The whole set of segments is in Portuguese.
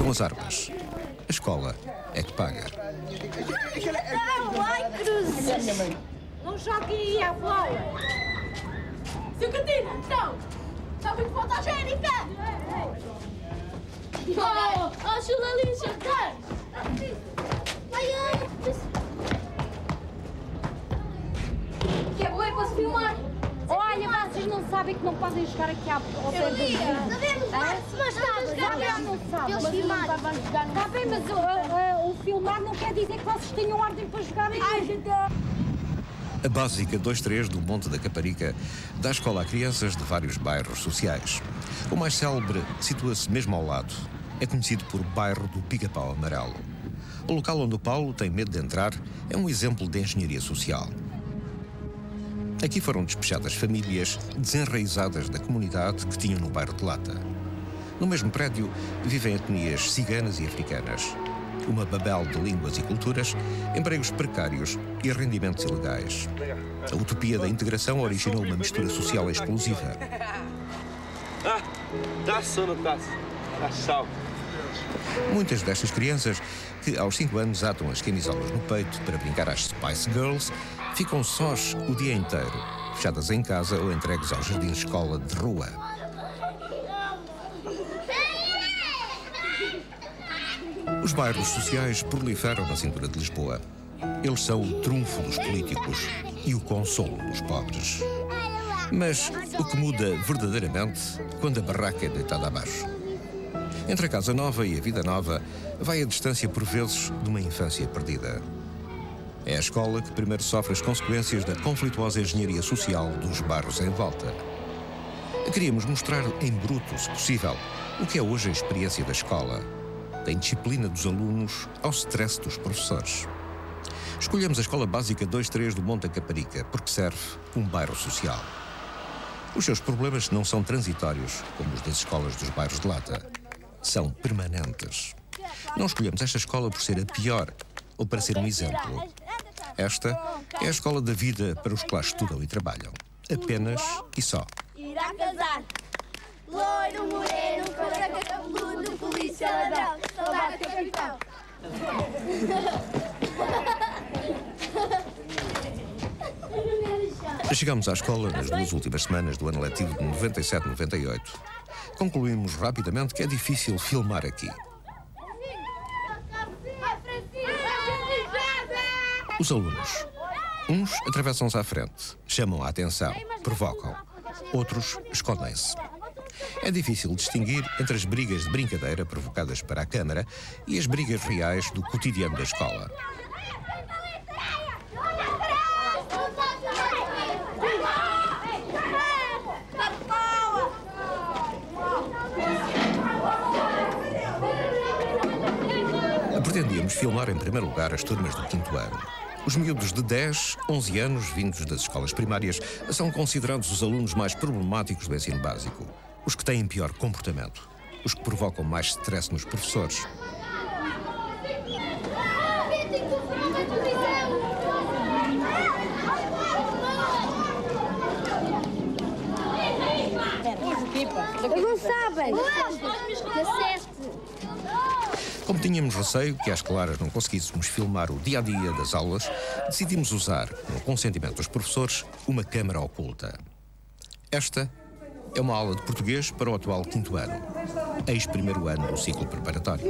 com as armas. A escola é que paga. Não, ai, cruzes! Não joguem aí a bola! Seu Catina, então! Está muito fotogénica! Oh, Chulalinha, jantar! Que é bom, posso filmar? Olha, vocês não sabem que não podem jogar aqui ao pé do rio. Sabemos, mas Já não sabem, eles mas não filmaram. estavam a jogar. Está bem, mas o filmar não quer dizer que vocês tenham ordem para jogar aqui. A Básica 23 do Monte da Caparica dá escola a crianças de vários bairros sociais. O mais célebre situa-se mesmo ao lado. É conhecido por Bairro do Pica-Pau Amarelo. O local onde o Paulo tem medo de entrar é um exemplo de engenharia social. Aqui foram despejadas famílias desenraizadas da comunidade que tinham no bairro de Lata. No mesmo prédio vivem etnias ciganas e africanas. Uma babel de línguas e culturas, empregos precários e rendimentos ilegais. A utopia da integração originou uma mistura social explosiva. Dá sono, tá salvo. Muitas destas crianças, que aos 5 anos atam as camisolas no peito para brincar às Spice Girls, ficam sós o dia inteiro, fechadas em casa ou entregues ao jardim de escola de rua. Os bairros sociais proliferam na cintura de Lisboa. Eles são o trunfo dos políticos e o consolo dos pobres. Mas o que muda verdadeiramente quando a barraca é deitada abaixo? Entre a casa nova e a vida nova vai a distância, por vezes, de uma infância perdida. É a escola que primeiro sofre as consequências da conflituosa engenharia social dos bairros em volta. Queríamos mostrar em bruto, se possível, o que é hoje a experiência da escola, da indisciplina dos alunos ao stress dos professores. Escolhemos a Escola Básica 23 do Monte da Caparica porque serve um bairro social. Os seus problemas não são transitórios, como os das escolas dos bairros de Lata. São permanentes. Não escolhemos esta escola por ser a pior ou para ser um exemplo. Esta é a escola da vida para os que lá estudam e trabalham. Apenas e só. Irá casar. Loiro, moreno, careca, cabeludo, polícia, ladrão, soldado, capitão. Chegámos à escola nas 2 últimas semanas do ano letivo de 97-98. Concluímos rapidamente que é difícil filmar aqui. Os alunos. Uns atravessam-se à frente, chamam a atenção, provocam. Outros escondem-se. É difícil distinguir entre as brigas de brincadeira provocadas para a câmara e as brigas reais do cotidiano da escola. Pretendíamos filmar em primeiro lugar as turmas do 5º ano. Os miúdos de 10, 11 anos, vindos das escolas primárias, são considerados os alunos mais problemáticos do ensino básico. Os que têm pior comportamento. Os que provocam mais stress nos professores. Não sabem. Como tínhamos receio que às claras não conseguíssemos filmar o dia-a-dia das aulas, decidimos usar, com o consentimento dos professores, uma câmara oculta. Esta é uma aula de português para o atual 5º ano, ex-primeiro ano do ciclo preparatório.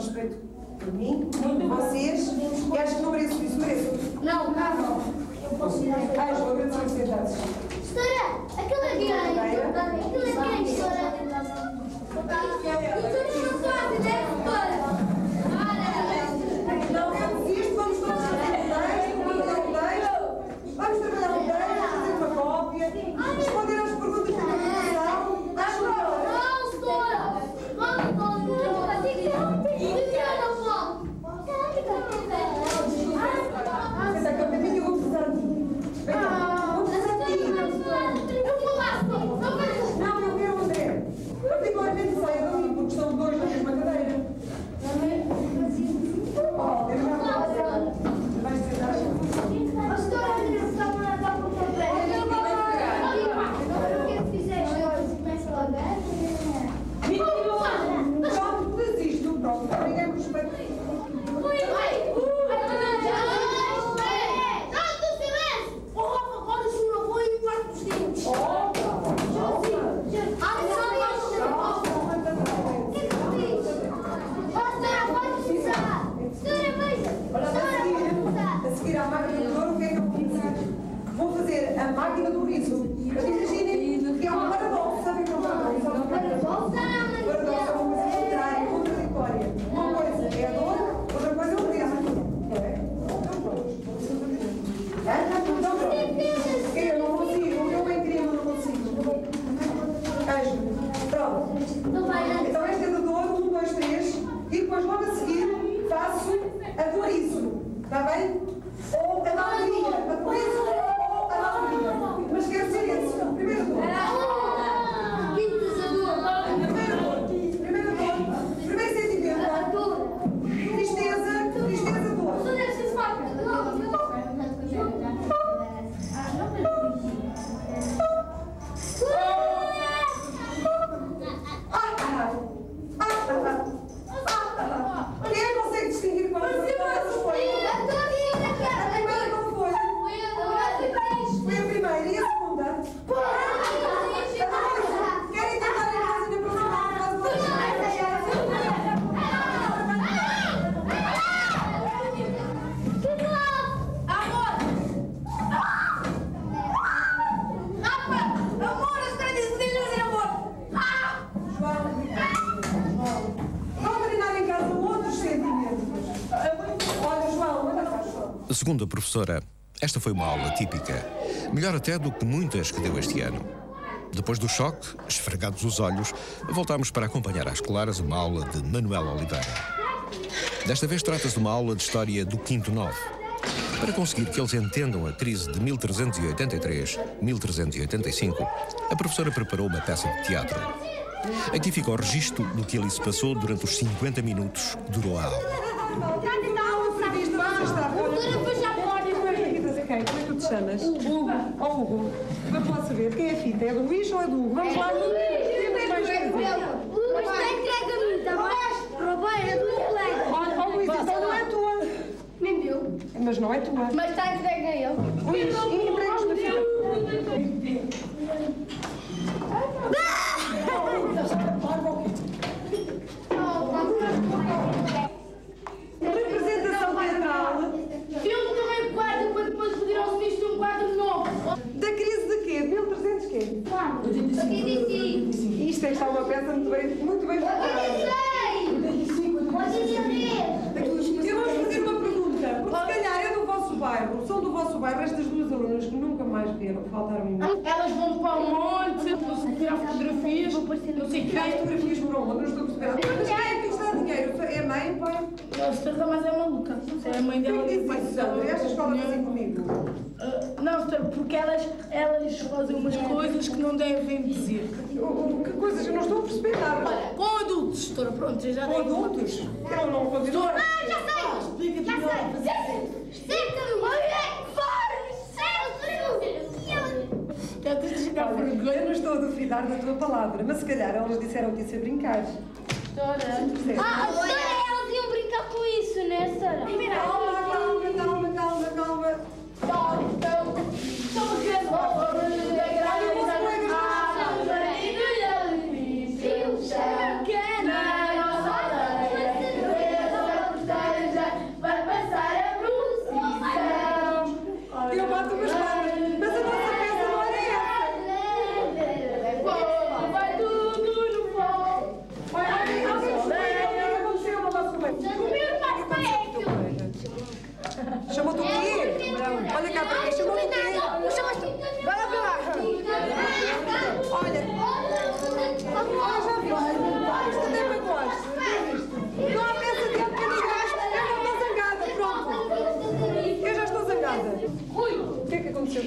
respeito por mim, por vocês, e acho que não mereço isso, mereço. Não, não. Eu posso ir à Ai, João, agradeço que sentados. Doutora, aquela é quem? Aquela é quem, doutora? Doutora, não sabe, né, doutora? Não é isto, vamos todos trabalhar o texto, vamos trabalhar o texto, fazer uma cópia, responder às perguntas da comunicação, às doutora. Não, doutora! Vamos, doutora! Senta cá, Pedrinho, eu vou precisar de ti. Venha, vou precisar de ti. Não, eu quero o André. Particularmente saia dali, porque estão dois na mesma cadeira. Oh, eu não vais sentar. Pronto, desisto, pronto. Ninguém me respeita. A seguir à máquina do ouro, o que é que eu vou fazer? Vou fazer a máquina do riso. Mas imaginem que é um paradoxo. Sabem o que é um paradoxo? Um paradoxo é uma coisa contrária, contraditória. Uma coisa é a dor, outra coisa é o riso. Não é? Então pronto. Então pronto. Eu não consigo, o meu bem queria, mas não consigo. Anjo. Pronto. Então esta é da dor, 1, 2, 3. E depois logo a seguir faço a do riso. Está bem? Ou a da alegria. A do riso ou a da alegria. Mas quero ser esse. Primeiro dor. Primeiro dor. Primeiro sentimento. Tristeza, dor. Quem é que consegue distinguir qual é a primeira foi? A primeira qual foi? Foi a primeira e a segunda? Querem tentar em casa na próxima fase? Vão treinar em casa outros sentimentos. Olha, João, anda cá, João. Segundo a professora, esta foi uma aula típica, melhor até do que muitas que deu este ano. Depois do choque, esfregados os olhos, voltámos para acompanhar às claras uma aula de Manuel Oliveira. Desta vez trata-se de uma aula de história do Quinto Novo. Para conseguir que eles entendam a crise de 1383-1385, a professora preparou uma peça de teatro. Aqui fica o registro do que ali se passou durante os 50 minutos que durou a aula. Quem? Como é que tu te chamas? Hugo. Oh, Hugo. Vamos lá saber. Quem é a fita? É do Luís ou é do Hugo? Vamos lá. Mas tem entrega a mim, tá bem? Roubei, é do meu colega. Olha, oh, Luís, então não é tua. Nem deu. Mas não é tua. Mas está entregue a ele. Luís, entregas na fita. Representação teatral Filme também guarda para depois pedir aos bichos um quadro novo. da crise de quê? 1300 quê? Isto é que está uma peça muito bem preparada. Eu vou fazer uma pergunta, porque se calhar é do vosso bairro, são do vosso bairro estas duas alunas que nunca mais vieram, faltaram-me. Elas vão para o monte, tirar fotografias, não sei o Tirar quê. fotografias para o mundo, não estou a perceber. Mas quem é que está dinheiro? É mãe, pai? A senhora mais é maluca. É a mãe dela Quem e o pai diz isso? Esta escola está assim comigo. Não, senhora, porque elas fazem umas coisas que não devem dizer. Que coisas? Eu não estou a perceber nada. Com adultos, senhora, pronto, eu já Com dei adultos? Eu não continuo. Senhora, Já sei! explica-te Já melhor. sei! Senta-me! Olha, fora! Já tens de chegar por Eu vergonha. não estou a duvidar da tua palavra, mas se calhar elas disseram que isso é brincar. Senhora, Elas iam brincar com isso, né, Sara? Calma.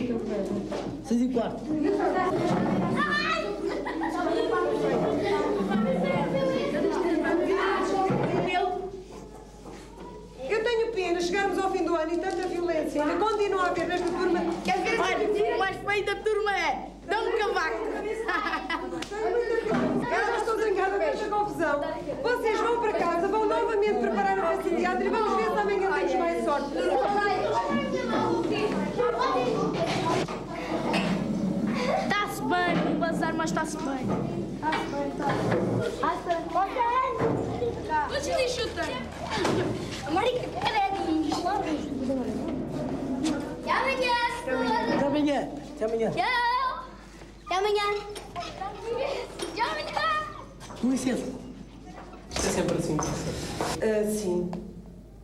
6h15. Eu tenho pena chegarmos ao fim do ano e tanta violência ainda continua a haver nesta turma. Quer ver o mais feio da turma é Dom Cavaco. Elas estão zangadas com esta confusão. Vocês vão para casa, vão novamente preparar a peça de teatro e vamos ver se amanhã temos mais sorte. Está-se bem, o bazar, mas está-se bem. Mas ele chuta. Marica, cadê? Até amanhã. Até amanhã. Até amanhã. Tchau. Até amanhã. Tchau, amanhã. Com licença. Isto é sempre assim. Sim,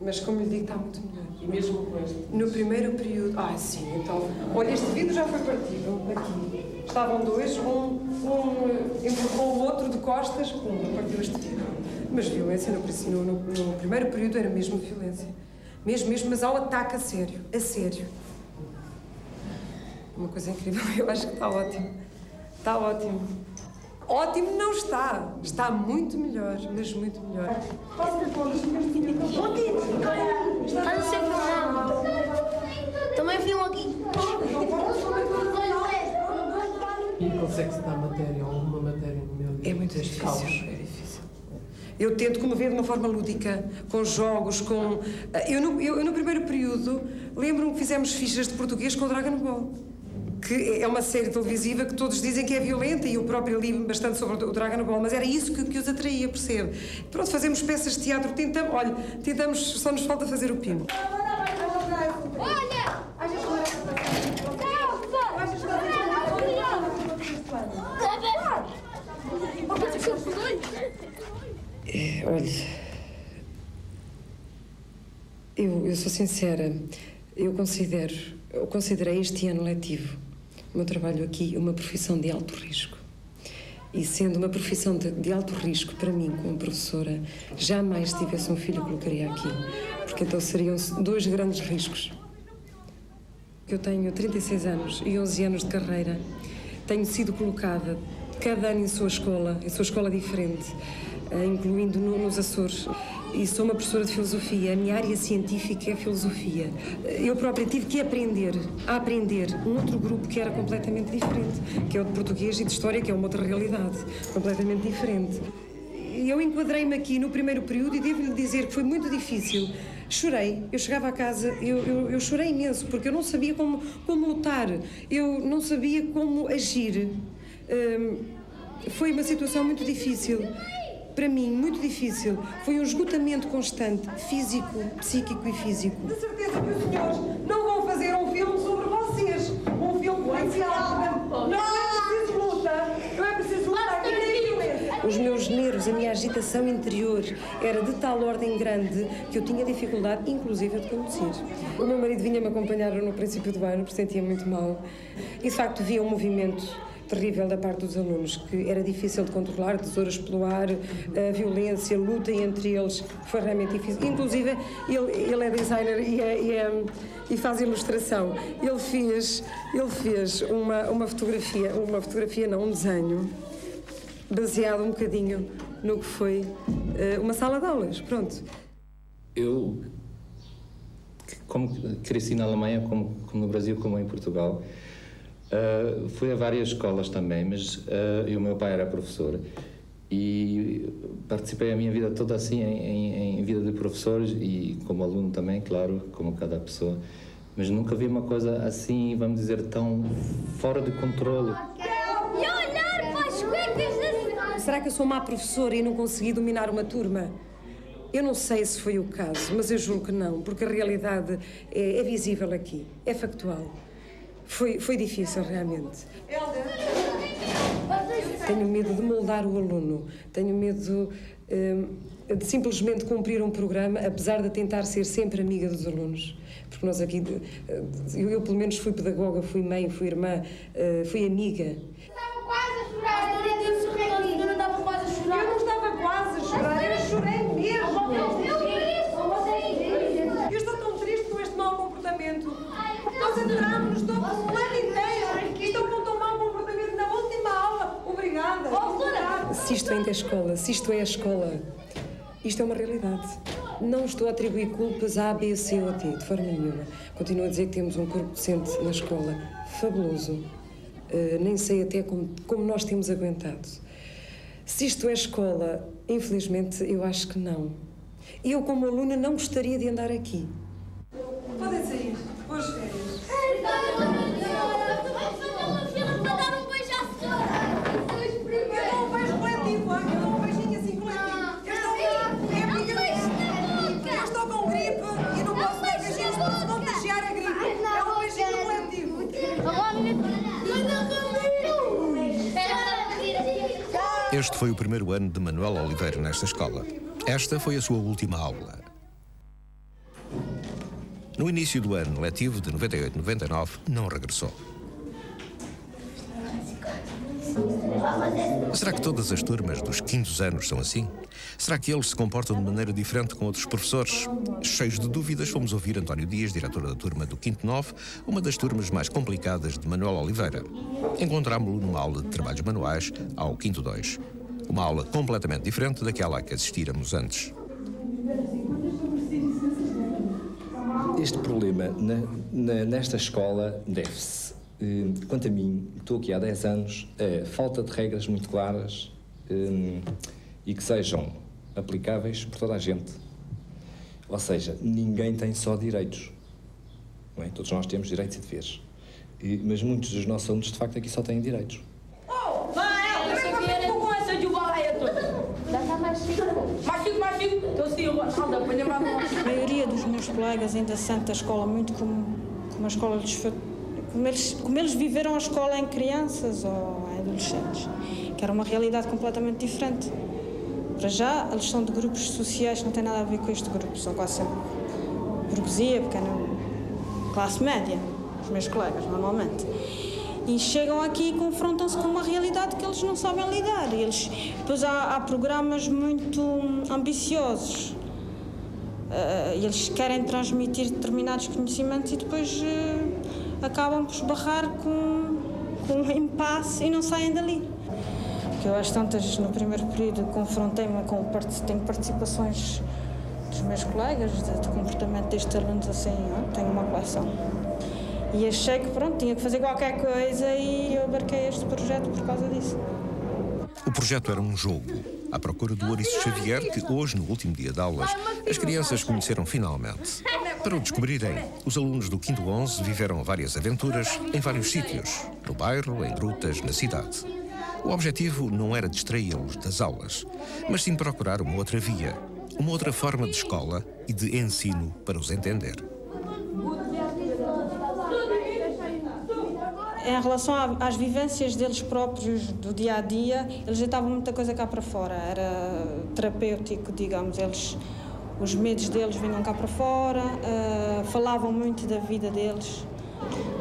mas como lhe digo, está muito melhor. E mesmo com este? No primeiro período. Sim, então. Olha, este vidro já foi partido aqui. Estavam dois, um empurrou o outro de costas, partiu este vidro. Mas violência no primeiro período era mesmo violência. Mesmo, mas ao ataque a sério. A sério. Uma coisa incrível, eu acho que está ótimo. Está ótimo. Ótimo não está. Está muito melhor, mas muito melhor. Faz o seu programa. Também filmo aqui. E consegue-se dar matéria, alguma matéria no meu dia? É muito deste difícil, caos? é difícil. Eu tento comover de uma forma lúdica, com jogos, com... Eu no primeiro período lembro-me que fizemos fichas de português com o Dragon Ball, que é uma série televisiva que todos dizem que é violenta e eu própria li bastante sobre o Dragon Ball, mas era isso que os atraía, percebe? Pronto, fazemos peças de teatro, tentamos, só nos falta fazer o pino. Olha! Olha, eu sou sincera, eu considerei este ano letivo o meu trabalho aqui uma profissão de alto risco. E sendo uma profissão de alto risco para mim, como professora, jamais se tivesse um filho colocaria aqui, porque então seriam dois grandes riscos. Eu tenho 36 anos e 11 anos de carreira, tenho sido colocada cada ano em sua escola diferente, incluindo nos Açores. E sou uma professora de filosofia, a minha área científica é filosofia. Eu própria tive que aprender um outro grupo que era completamente diferente, que é o de português e de história, que é uma outra realidade, completamente diferente. Eu enquadrei-me aqui no primeiro período e devo-lhe dizer que foi muito difícil. Chorei, eu chegava a casa, eu chorei imenso, porque eu não sabia como lutar, eu não sabia como agir. Foi uma situação muito difícil. Para mim, muito difícil. Foi um esgotamento constante, físico, psíquico e físico. De certeza que os senhores não vão fazer um filme sobre vocês. Um filme policial. Não é preciso luta. Não é preciso luta. Os meus nervos, a minha agitação interior era de tal ordem grande que eu tinha dificuldade, inclusive, de conduzir. O meu marido vinha-me acompanhar no princípio do ano, porque sentia muito mal. E, de facto, via um movimento terrível da parte dos alunos, que era difícil de controlar, tesouras pelo ar, a violência, a luta entre eles, foi realmente difícil. Inclusive, ele é designer e faz ilustração. Ele fez uma fotografia não, um desenho, baseado um bocadinho no que foi uma sala de aulas, pronto. Eu, como cresci na Alemanha, como no Brasil, como em Portugal, fui a várias escolas também, mas o meu pai era professor e participei a minha vida toda assim em vida de professores e como aluno também, claro, como cada pessoa, mas nunca vi uma coisa assim, vamos dizer, tão fora de controle. E olhar para as cuecas. Será que eu sou má professora e não consegui dominar uma turma? Eu não sei se foi o caso, mas eu julgo que não, porque a realidade é visível aqui, é factual. Foi difícil, realmente. Tenho medo de moldar o aluno, tenho medo de simplesmente cumprir um programa, apesar de tentar ser sempre amiga dos alunos. Porque nós aqui, eu pelo menos fui pedagoga, fui mãe, fui irmã, fui amiga. Estava quase a chorar. Eu não estava quase a chorar. Eu não estava quase a chorar, eu chorei mesmo. Eu estou tão triste com este mau comportamento. Nós adorámos-nos todos um ano bem da escola, se isto é a escola, isto é uma realidade. Não estou a atribuir culpas a B, C ou D, de forma nenhuma. Continuo a dizer que temos um corpo docente na escola fabuloso. Nem sei até como nós temos aguentado. Se isto é escola, infelizmente, eu acho que não. Eu, como aluna, não gostaria de andar aqui. Podem sair. Boas férias. Eu não vejo coletivo, eu não vejo assim coletivo. Eu estou com gripe e não posso dar beijinhos para se contagiar a gripe. É um beijinho coletivo. Este foi o primeiro ano de Manuel Oliveira nesta escola. Esta foi a sua última aula. No início do ano letivo de 98-99, não regressou. Será que todas as turmas dos 5º anos são assim? Será que eles se comportam de maneira diferente com outros professores? Cheios de dúvidas, fomos ouvir António Dias, diretor da turma do 5º 9, uma das turmas mais complicadas de Manuel Oliveira. Encontrámo-lo numa aula de trabalhos manuais ao 5º 2. Uma aula completamente diferente daquela a que assistíramos antes. Este problema nesta escola deve-se, quanto a mim, estou aqui há 10 anos, a falta de regras muito claras e que sejam aplicáveis por toda a gente. Ou seja, ninguém tem só direitos. Não é? Todos nós temos direitos e deveres. Mas muitos dos nossos alunos, de facto, aqui só têm direitos. A maioria dos meus colegas ainda sente a escola muito como uma escola como eles viveram a escola em crianças ou em adolescentes, que era uma realidade completamente diferente. Para já, eles são de grupos sociais que não têm nada a ver com este grupo, são quase sempre burguesia, pequena classe média, os meus colegas, normalmente. E chegam aqui e confrontam-se com uma realidade que eles não sabem lidar. Depois há programas muito ambiciosos. Eles querem transmitir determinados conhecimentos e depois acabam por esbarrar com um impasse e não saem dali. Porque eu às tantas, no primeiro período, confrontei-me tenho participações dos meus colegas, de comportamento destes alunos assim, tenho uma coleção. E achei que, tinha que fazer qualquer coisa e eu abarquei este projeto por causa disso. O projeto era um jogo, à procura do Ouriço Xavier, que hoje, no último dia de aulas, as crianças conheceram finalmente. Para o descobrirem, os alunos do 5º 11 viveram várias aventuras em vários sítios, no bairro, em grutas, na cidade. O objetivo não era distraí-los das aulas, mas sim procurar uma outra via, uma outra forma de escola e de ensino para os entender. Em relação às vivências deles próprios do dia-a-dia, eles deitavam muita coisa cá para fora, era terapêutico, digamos, os medos deles vinham cá para fora, falavam muito da vida deles,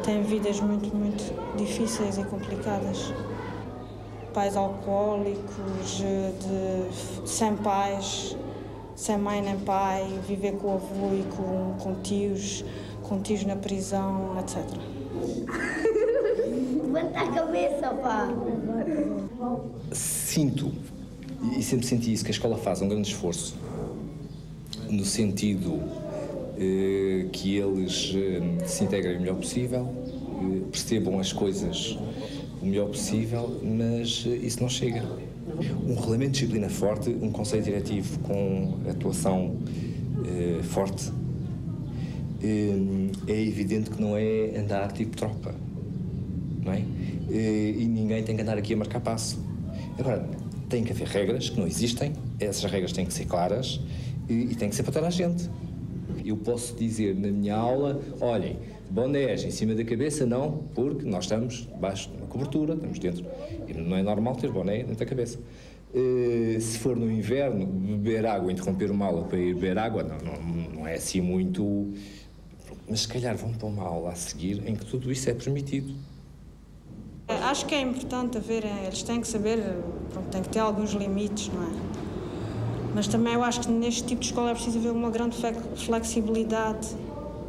têm vidas muito, muito difíceis e complicadas. Pais alcoólicos, sem pais, sem mãe nem pai, viver com o avô e com tios na prisão, etc. Levanta a cabeça, pá! Sinto, e sempre senti isso, que a escola faz um grande esforço no sentido que eles se integrem o melhor possível, percebam as coisas o melhor possível, mas isso não chega. Um regulamento de disciplina forte, um conselho diretivo com atuação forte, é evidente que não é andar tipo tropa, não é? E ninguém tem que andar aqui a marcar passo. Agora, tem que haver regras que não existem, essas regras têm que ser claras e têm que ser para toda a gente. Eu posso dizer na minha aula, olhem, bonés em cima da cabeça não, porque nós estamos debaixo de uma cobertura, estamos dentro, e não é normal ter boné dentro da cabeça. Se for no inverno, beber água, interromper uma aula para ir beber água, não é assim muito... Mas se calhar vão para uma aula a seguir em que tudo isso é permitido. Acho que é importante eles têm que saber, têm que ter alguns limites, não é? Mas também eu acho que neste tipo de escola é preciso haver uma grande flexibilidade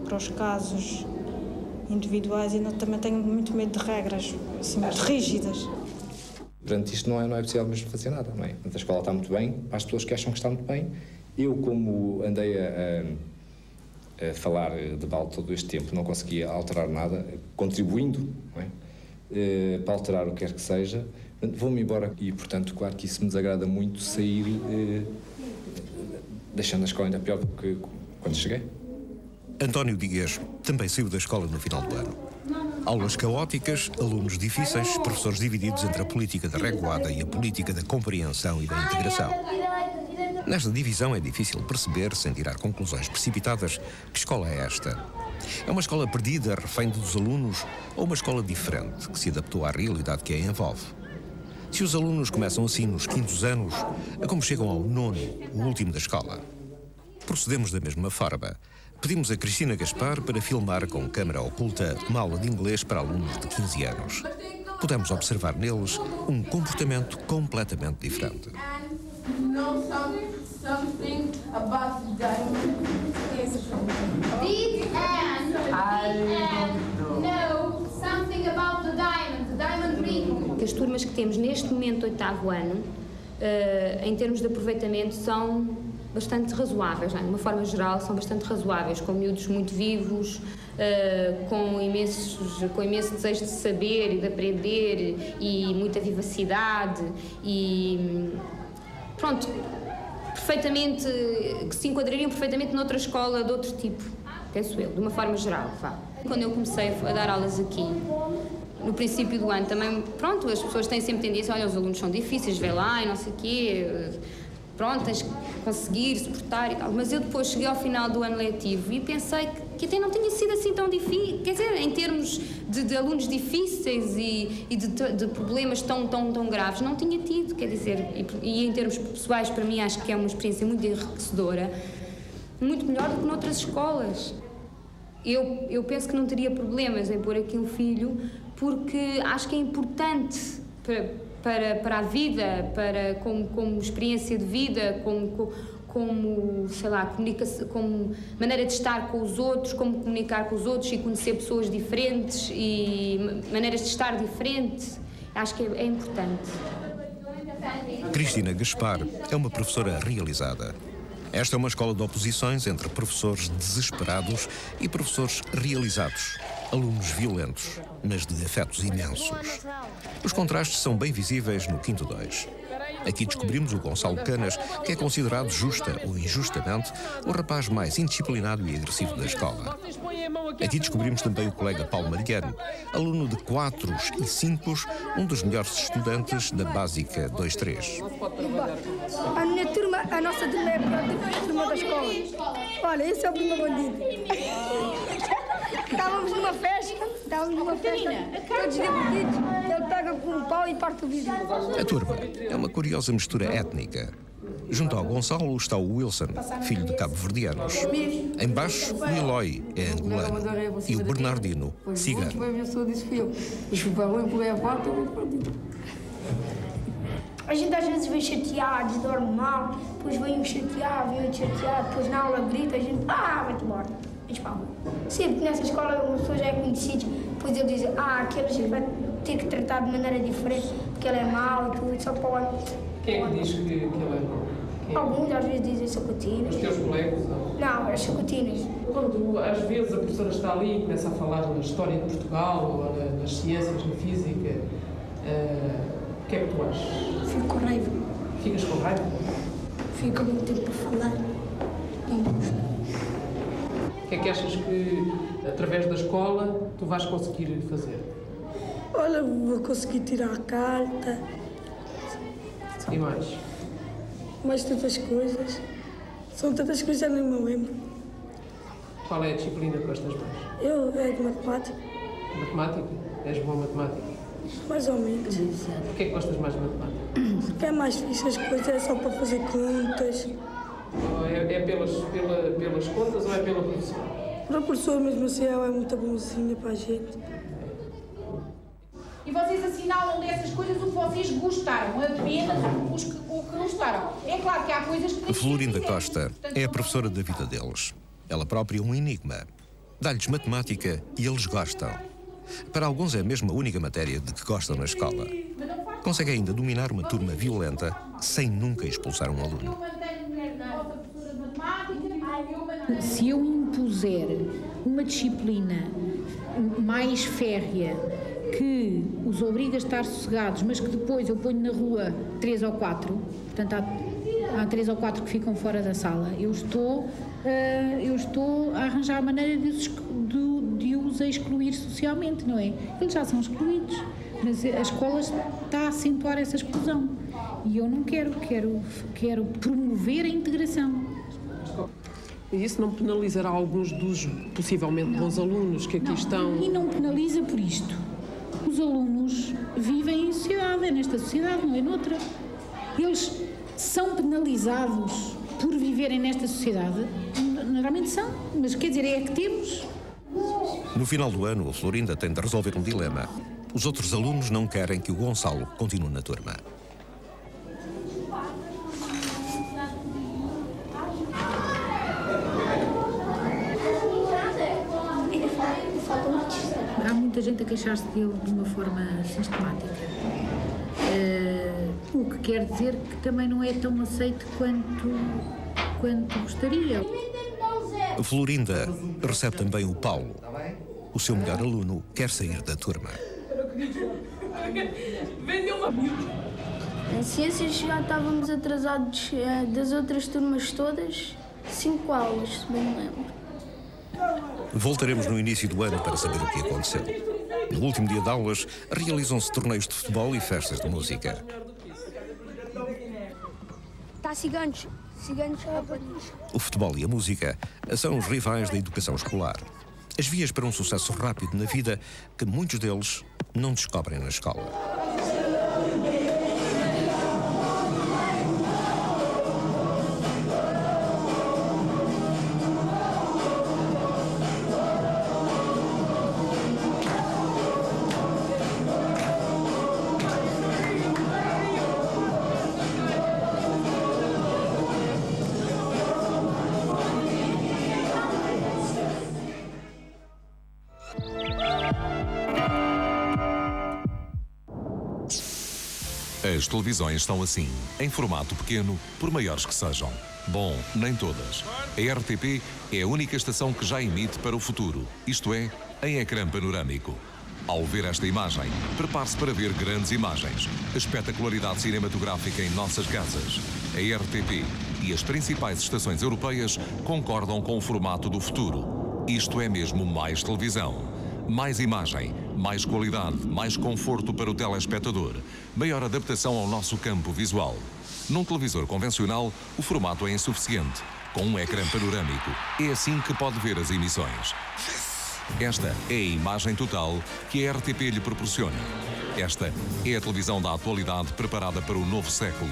para os casos individuais e também tenho muito medo de regras assim, muito rígidas. perante isto não é possível mesmo fazer nada, não é? Portanto, a escola está muito bem, para as pessoas que acham que está muito bem. Eu, como andei a falar de balde todo este tempo, não conseguia alterar nada, contribuindo, não é? Para alterar o que quer que seja, vou-me embora e, portanto, claro que isso me desagrada muito, sair deixando a escola ainda pior do que quando cheguei. António Dias também saiu da escola no final do ano. Aulas caóticas, alunos difíceis, professores divididos entre a política da reguada e a política da compreensão e da integração. Nesta divisão é difícil perceber, sem tirar conclusões precipitadas, que escola é esta. É uma escola perdida, refém dos alunos, ou uma escola diferente, que se adaptou à realidade que a envolve? Se os alunos começam assim nos 5º anos, é como chegam ao 9º, o último da escola. Procedemos da mesma forma. Pedimos a Cristina Gaspar para filmar com câmara oculta uma aula de inglês para alunos de 15 anos. Pudemos observar neles um comportamento completamente diferente. As turmas que temos neste momento, 8º ano, em termos de aproveitamento, são bastante razoáveis, não é? De uma forma geral, são bastante razoáveis, com miúdos muito vivos, com imenso desejo de saber e de aprender e muita vivacidade e pronto, perfeitamente, que se enquadrariam perfeitamente noutra escola de outro tipo, penso eu, de uma forma geral, vá. Quando eu comecei a dar aulas aqui, no princípio do ano também, pronto, as pessoas têm sempre tendência, olha, os alunos são difíceis, vê lá e não sei o quê, pronto, tens que conseguir suportar e tal. Mas eu depois cheguei ao final do ano letivo e pensei que até não tinha sido assim tão difícil, quer dizer, em termos de alunos difíceis e de problemas tão graves, não tinha tido, quer dizer, e em termos pessoais, para mim, acho que é uma experiência muito enriquecedora, muito melhor do que noutras escolas. Eu penso que não teria problemas em pôr aqui um filho, porque acho que é importante para a vida, como experiência de vida, como sei lá, comunicação, como maneira de estar com os outros, como comunicar com os outros e conhecer pessoas diferentes e maneiras de estar diferentes. Acho que é importante. Cristina Gaspar é uma professora realizada. Esta é uma escola de oposições entre professores desesperados e professores realizados, alunos violentos, mas de afetos imensos. Os contrastes são bem visíveis no 5º 2. Aqui descobrimos o Gonçalo Canas, que é considerado justa ou injustamente o rapaz mais indisciplinado e agressivo da escola. Aqui descobrimos também o colega Paulo Mariano, aluno de 4s e 5s, um dos melhores estudantes da Básica 2-3. A minha turma, a nossa turma é a pior turma da escola. Olha, esse é o primeiro bandido. Estávamos numa festa, todos divertidos, ele pega com um pau e parte o vidro. A turma é uma curiosa mistura étnica. Junto ao Gonçalo está o Wilson, filho de cabo-verdianos. Em baixo, o Eloy, é angolano, e o Bernardino, cigano. A gente às vezes vem chateado, dorme mal, depois vem chateado, depois na aula grita, a gente, vai-te embora. Sempre nessa escola uma pessoa já é conhecida, depois ele diz, aquele a gente vai ter que tratar de maneira diferente, porque ele é mau e tudo, só pode. Quem é que diz que ele é mau? Alguns às vezes dizem sacotinas. Os teus colegas? Não, as sacotinas. Quando às vezes a professora está ali e começa a falar na história de Portugal ou nas ciências, na física, o que é que tu achas? Fico com raiva. Ficas com raiva? Fico muito tempo para falar. Não gosto. O que é que achas que, através da escola, tu vais conseguir fazer? Olha, vou conseguir tirar a carta. E mais? Mais tantas coisas. São tantas coisas, já nem me lembro. Qual é a disciplina que gostas mais? Eu é de matemática. Matemática? És boa matemática? Mais ou menos. O que é que gostas mais de matemática? Porque é mais fixe as coisas, é só para fazer contas. É pelas contas ou é pela professora? Para a professora mesmo assim, ela é muito bonzinha para a gente. E vocês assinalam dessas coisas o que vocês gostaram, apenas o que gostaram. É claro que há coisas que... Florinda Costa é a professora da vida deles. Ela própria é um enigma. Dá-lhes matemática e eles gostam. Para alguns é mesmo a única matéria de que gostam na escola. Mas não faz consegue ainda dominar uma turma violenta sem nunca expulsar um aluno. Se eu impuser uma disciplina mais férrea que os obriga a estar sossegados, mas que depois eu ponho na rua 3 ou 4, portanto há 3 ou 4 que ficam fora da sala, eu estou a arranjar a maneira de os excluir socialmente, não é? Eles já são excluídos, mas a escola está a acentuar essa exclusão e eu não quero promover a integração. E isso não penalizará alguns dos possivelmente bons alunos que aqui estão? E não penaliza por isto. Os alunos vivem em sociedade, é nesta sociedade, não é noutra. Eles são penalizados por viverem nesta sociedade? Normalmente são, mas quer dizer, é que temos. No final do ano, a Florinda tem de resolver um dilema. Os outros alunos não querem que o Gonçalo continue na turma. Há muita gente a queixar-se dele de uma forma sistemática. O que quer dizer que também não é tão aceito quanto gostaria. A Florinda recebe também o Paulo. O seu melhor aluno quer sair da turma. Em ciências já estávamos atrasados das outras turmas todas, 5 aulas, se bem me lembro. Voltaremos no início do ano para saber o que aconteceu. No último dia de aulas, realizam-se torneios de futebol e festas de música. Está ciganos rapazes. O futebol e a música são os rivais da educação escolar. As vias para um sucesso rápido na vida que muitos deles não descobrem na escola. As televisões estão assim, em formato pequeno, por maiores que sejam. Bom, nem todas. A RTP é a única estação que já emite para o futuro, isto é, em ecrã panorâmico. Ao ver esta imagem, prepare-se para ver grandes imagens, a espetacularidade cinematográfica em nossas casas. A RTP e as principais estações europeias concordam com o formato do futuro. Isto é mesmo mais televisão. Mais imagem, mais qualidade, mais conforto para o telespectador, maior adaptação ao nosso campo visual. Num televisor convencional, o formato é insuficiente. Com um ecrã panorâmico, é assim que pode ver as emissões. Esta é a imagem total que a RTP lhe proporciona. Esta é a televisão da atualidade preparada para o novo século.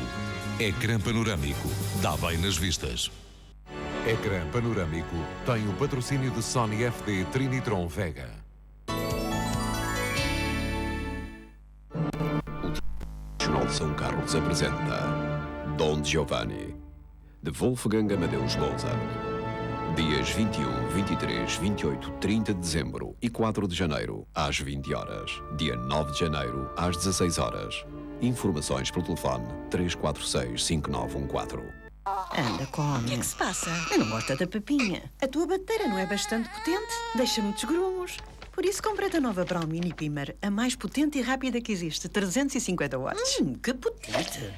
Ecrã panorâmico, dá bem nas vistas. Ecrã panorâmico tem o patrocínio de Sony FD Trinitron Vega. O São Carlos apresenta Don Giovanni, de Wolfgang Amadeus Mozart. Dias 21, 23, 28, 30 de dezembro e 4 de janeiro, às 20 horas. Dia 9 de janeiro, às 16 horas. Informações pelo telefone 346-5914. Anda, come. O que é que se passa? Eu não gosto da papinha. A tua batedeira não é bastante potente? Deixa muitos grumos. Por isso comprei a nova Braun Mini Pimer, a mais potente e rápida que existe, 350 watts. Que potente!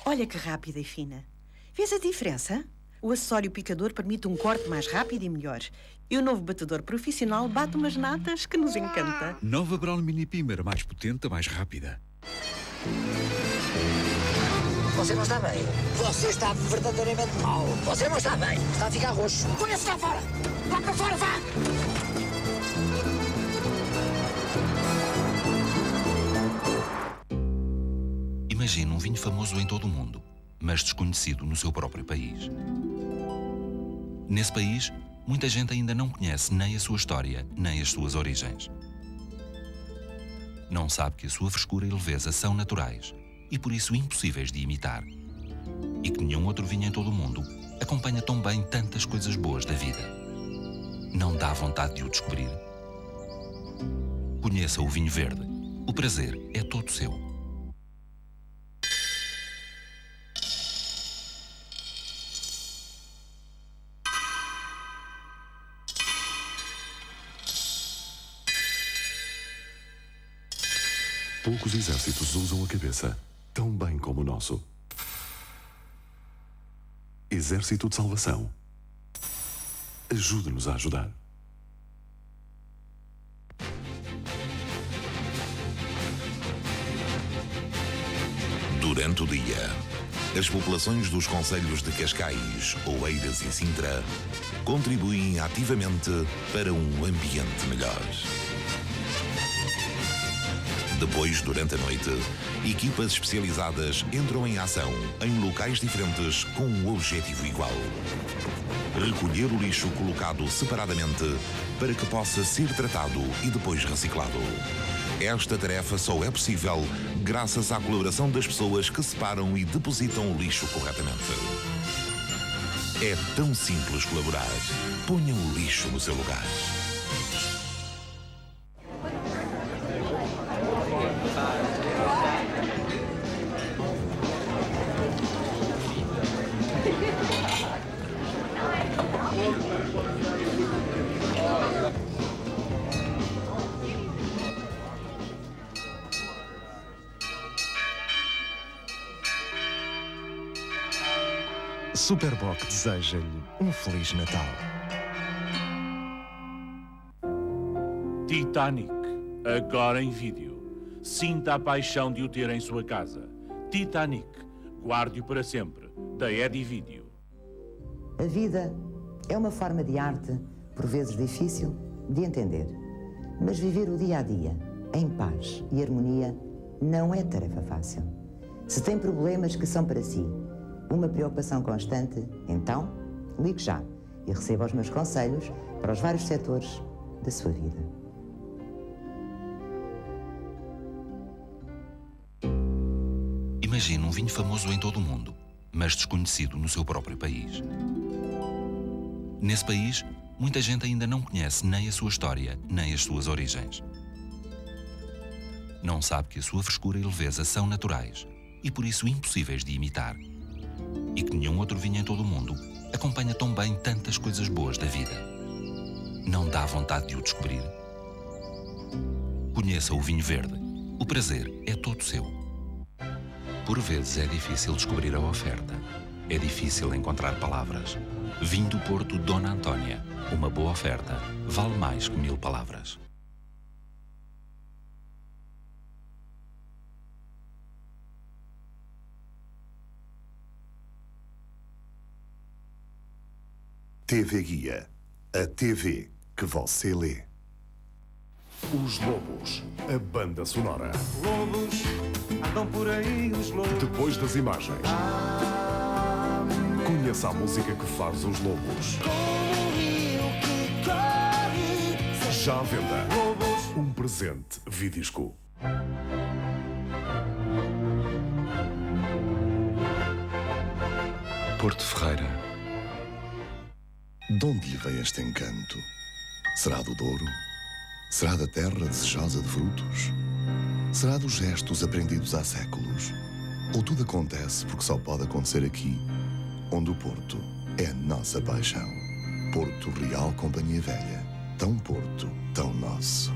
Olha que rápida e fina. Vês a diferença? O acessório picador permite um corte mais rápido e melhor. E o novo batedor profissional bate umas natas que nos encanta. Nova Braun Mini Pimer, a mais potente, a mais rápida. Você não está bem. Você está verdadeiramente mal. Você não está bem. Está a ficar roxo. Põe-se lá fora. Vá para fora, vá! Imagine um vinho famoso em todo o mundo, mas desconhecido no seu próprio país. Nesse país, muita gente ainda não conhece nem a sua história, nem as suas origens. Não sabe que a sua frescura e leveza são naturais e por isso impossíveis de imitar. E que nenhum outro vinho em todo o mundo acompanha tão bem tantas coisas boas da vida. Não dá vontade de o descobrir? Conheça o vinho verde. O prazer é todo seu. Poucos exércitos usam a cabeça tão bem como o nosso. Exército de Salvação. Ajude-nos a ajudar. Durante o dia, as populações dos concelhos de Cascais, Oeiras e Sintra contribuem ativamente para um ambiente melhor. Depois, durante a noite, equipas especializadas entram em ação em locais diferentes com um objetivo igual: recolher o lixo colocado separadamente para que possa ser tratado e depois reciclado. Esta tarefa só é possível graças à colaboração das pessoas que separam e depositam o lixo corretamente. É tão simples colaborar. Ponham o lixo no seu lugar. Superboc deseja-lhe um Feliz Natal. Titanic, agora em vídeo. Sinta a paixão de o ter em sua casa. Titanic, guarde-o para sempre, da Edi Video. A vida é uma forma de arte, por vezes difícil de entender. Mas viver o dia a dia, em paz e harmonia, não é tarefa fácil. Se tem problemas que são para si uma preocupação constante, então ligue já e receba os meus conselhos para os vários setores da sua vida. Imagine um vinho famoso em todo o mundo, mas desconhecido no seu próprio país. Nesse país, muita gente ainda não conhece nem a sua história, nem as suas origens. Não sabe que a sua frescura e leveza são naturais e por isso impossíveis de imitar. E que nenhum outro vinho em todo o mundo acompanha tão bem tantas coisas boas da vida. Não dá vontade de o descobrir? Conheça o vinho verde. O prazer é todo seu. Por vezes é difícil descobrir a oferta. É difícil encontrar palavras. Vinho do Porto Dona Antónia. Uma boa oferta vale mais que 1000 palavras. TV Guia. A TV que você lê. Os Lobos. A banda sonora. Lobos, andam por aí os lobos. Depois das imagens. Conheça a música que faz os lobos. Já à venda. Um presente Vidisco. Porto Ferreira. De onde lhe veio este encanto? Será do Douro? Será da terra desejosa de frutos? Será dos gestos aprendidos há séculos? Ou tudo acontece porque só pode acontecer aqui, onde o Porto é a nossa paixão? Porto Real Companhia Velha. Tão Porto, tão nosso.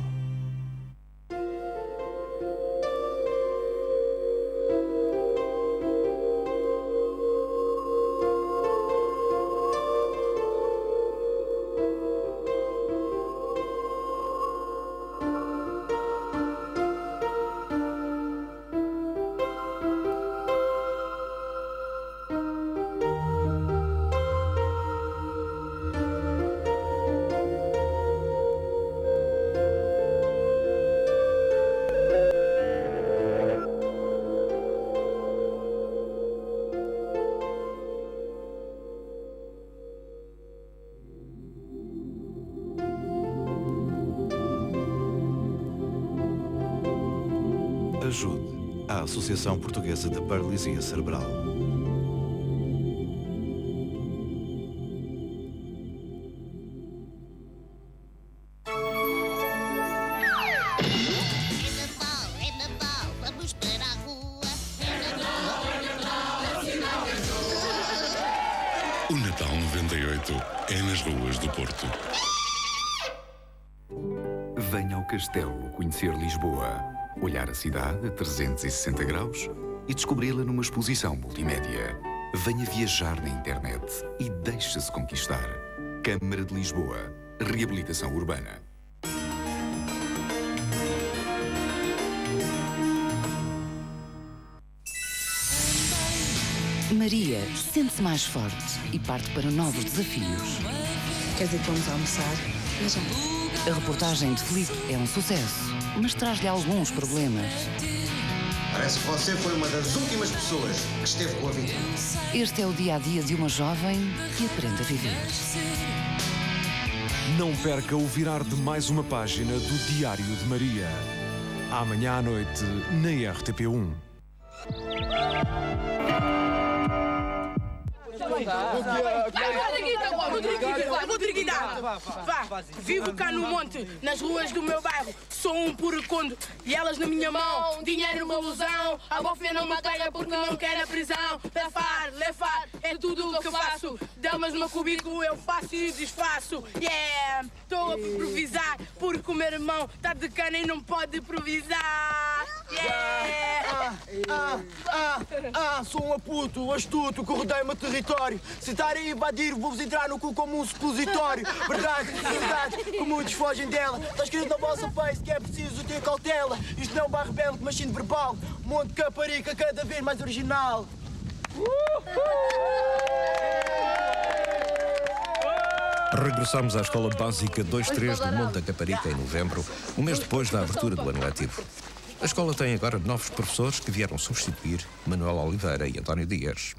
Ajude a Associação Portuguesa de Paralisia Cerebral. Vamos para a rua. O Natal 98 é nas ruas do Porto. Venha ao Castelo conhecer Lisboa. olhar a cidade a 360 graus e descobri-la numa exposição multimédia. Venha viajar na internet e deixe-se conquistar. Câmara de Lisboa. Reabilitação urbana. Maria sente-se mais forte e parte para novos desafios. Quer dizer que vamos almoçar? Já. A reportagem de Filipe é um sucesso, mas traz-lhe alguns problemas. Parece que você foi uma das últimas pessoas que esteve com a vida. Este é o dia-a-dia de uma jovem que aprende a viver. Não perca o virar de mais uma página do Diário de Maria. Amanhã à noite, na RTP1. Vá, vivo cá no monte, nas ruas do meu bairro. Sou um puricundo e elas na minha mão. Dinheiro numa ilusão, a bofia não me pega porque não quer a prisão. Lefar, é tudo o que eu faço. Damas no meu cubículo eu faço e desfaço. Yeah, estou a improvisar porque o meu irmão tá de cana e não pode improvisar. Yeah! Sou um puto, astuto, que rodeio-me o território. Se estarem a invadir, vou-vos entrar no cu como um supositório. Verdade, que muitos fogem dela. Está escrito na vossa face que é preciso ter cautela. Isto não é um bairro bélico, mas sim verbal. Monte Caparica, cada vez mais original. Regressamos à Escola Básica 2-3 de Monte Caparica em novembro, um mês depois da abertura do ano letivo. A escola tem agora novos professores que vieram substituir Manuel Oliveira e António Dias.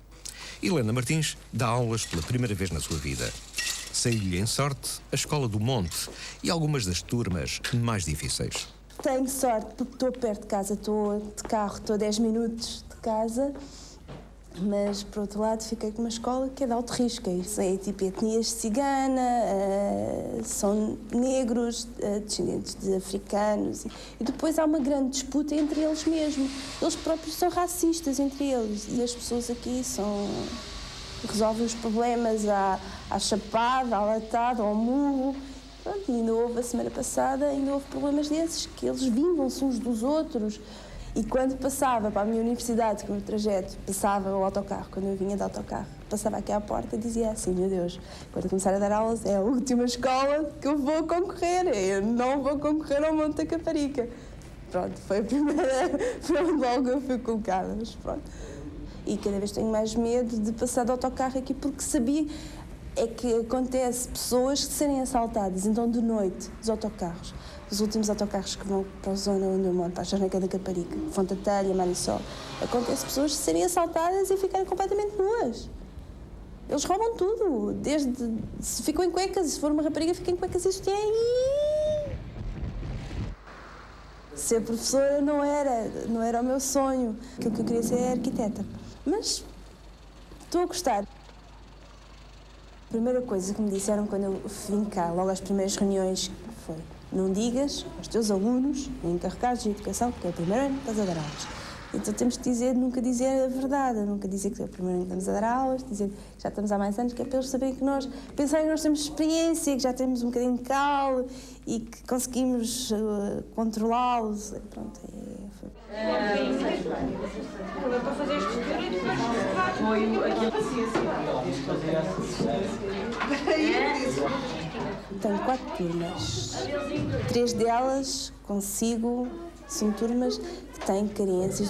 Helena Martins dá aulas pela primeira vez na sua vida. Saiu-lhe em sorte a Escola do Monte e algumas das turmas mais difíceis. Tenho sorte porque estou perto de casa, estou de carro, estou a 10 minutos de casa, mas por outro lado fiquei com uma escola que é de alto risco. É tipo etnias cigana, são negros, descendentes de africanos e depois há uma grande disputa entre eles mesmos. Eles próprios são racistas entre eles e as pessoas aqui resolvem os problemas à chapada, à latada, ao murro. Pronto, e ainda houve a semana passada, ainda houve problemas desses, que eles vingam-se uns dos outros. E quando passava para a minha universidade, que o meu trajeto passava o autocarro, quando eu vinha de autocarro, passava aqui à porta e dizia assim, meu Deus, quando eu começar a dar aulas é a última escola que eu vou concorrer, eu não vou concorrer ao Monte Caparica. Pronto, foi a primeira, foi onde logo eu fui colocada, mas pronto. E cada vez tenho mais medo de passar de autocarro aqui, porque sabia que acontece pessoas que serem assaltadas, então de noite, dos autocarros. Os últimos autocarros que vão para a zona onde eu moro, para a Charneca da Caparica, Fonte Telha, Marisol, acontece pessoas serem assaltadas e ficarem completamente nuas. Eles roubam tudo, desde se ficam em cuecas, se for uma rapariga fica em cuecas, isto é... Ser professora não era o meu sonho. Aquilo que eu queria ser é arquiteta. Mas estou a gostar. A primeira coisa que me disseram quando eu vim cá, logo às primeiras reuniões, foi: não digas aos teus alunos, encarregados de educação, que é o primeiro ano que estás a dar aulas. Então temos que nunca dizer a verdade, nunca dizer que é o primeiro ano que estamos a dar aulas, dizer que já estamos há mais anos, que é para eles saberem que pensarem que nós temos experiência, que já temos um bocadinho de cal e que conseguimos controlá-los. Pronto, Para fazer este estudo e depois foi aquilo que Tenho 4 turmas. 3 delas consigo, são turmas que têm carências.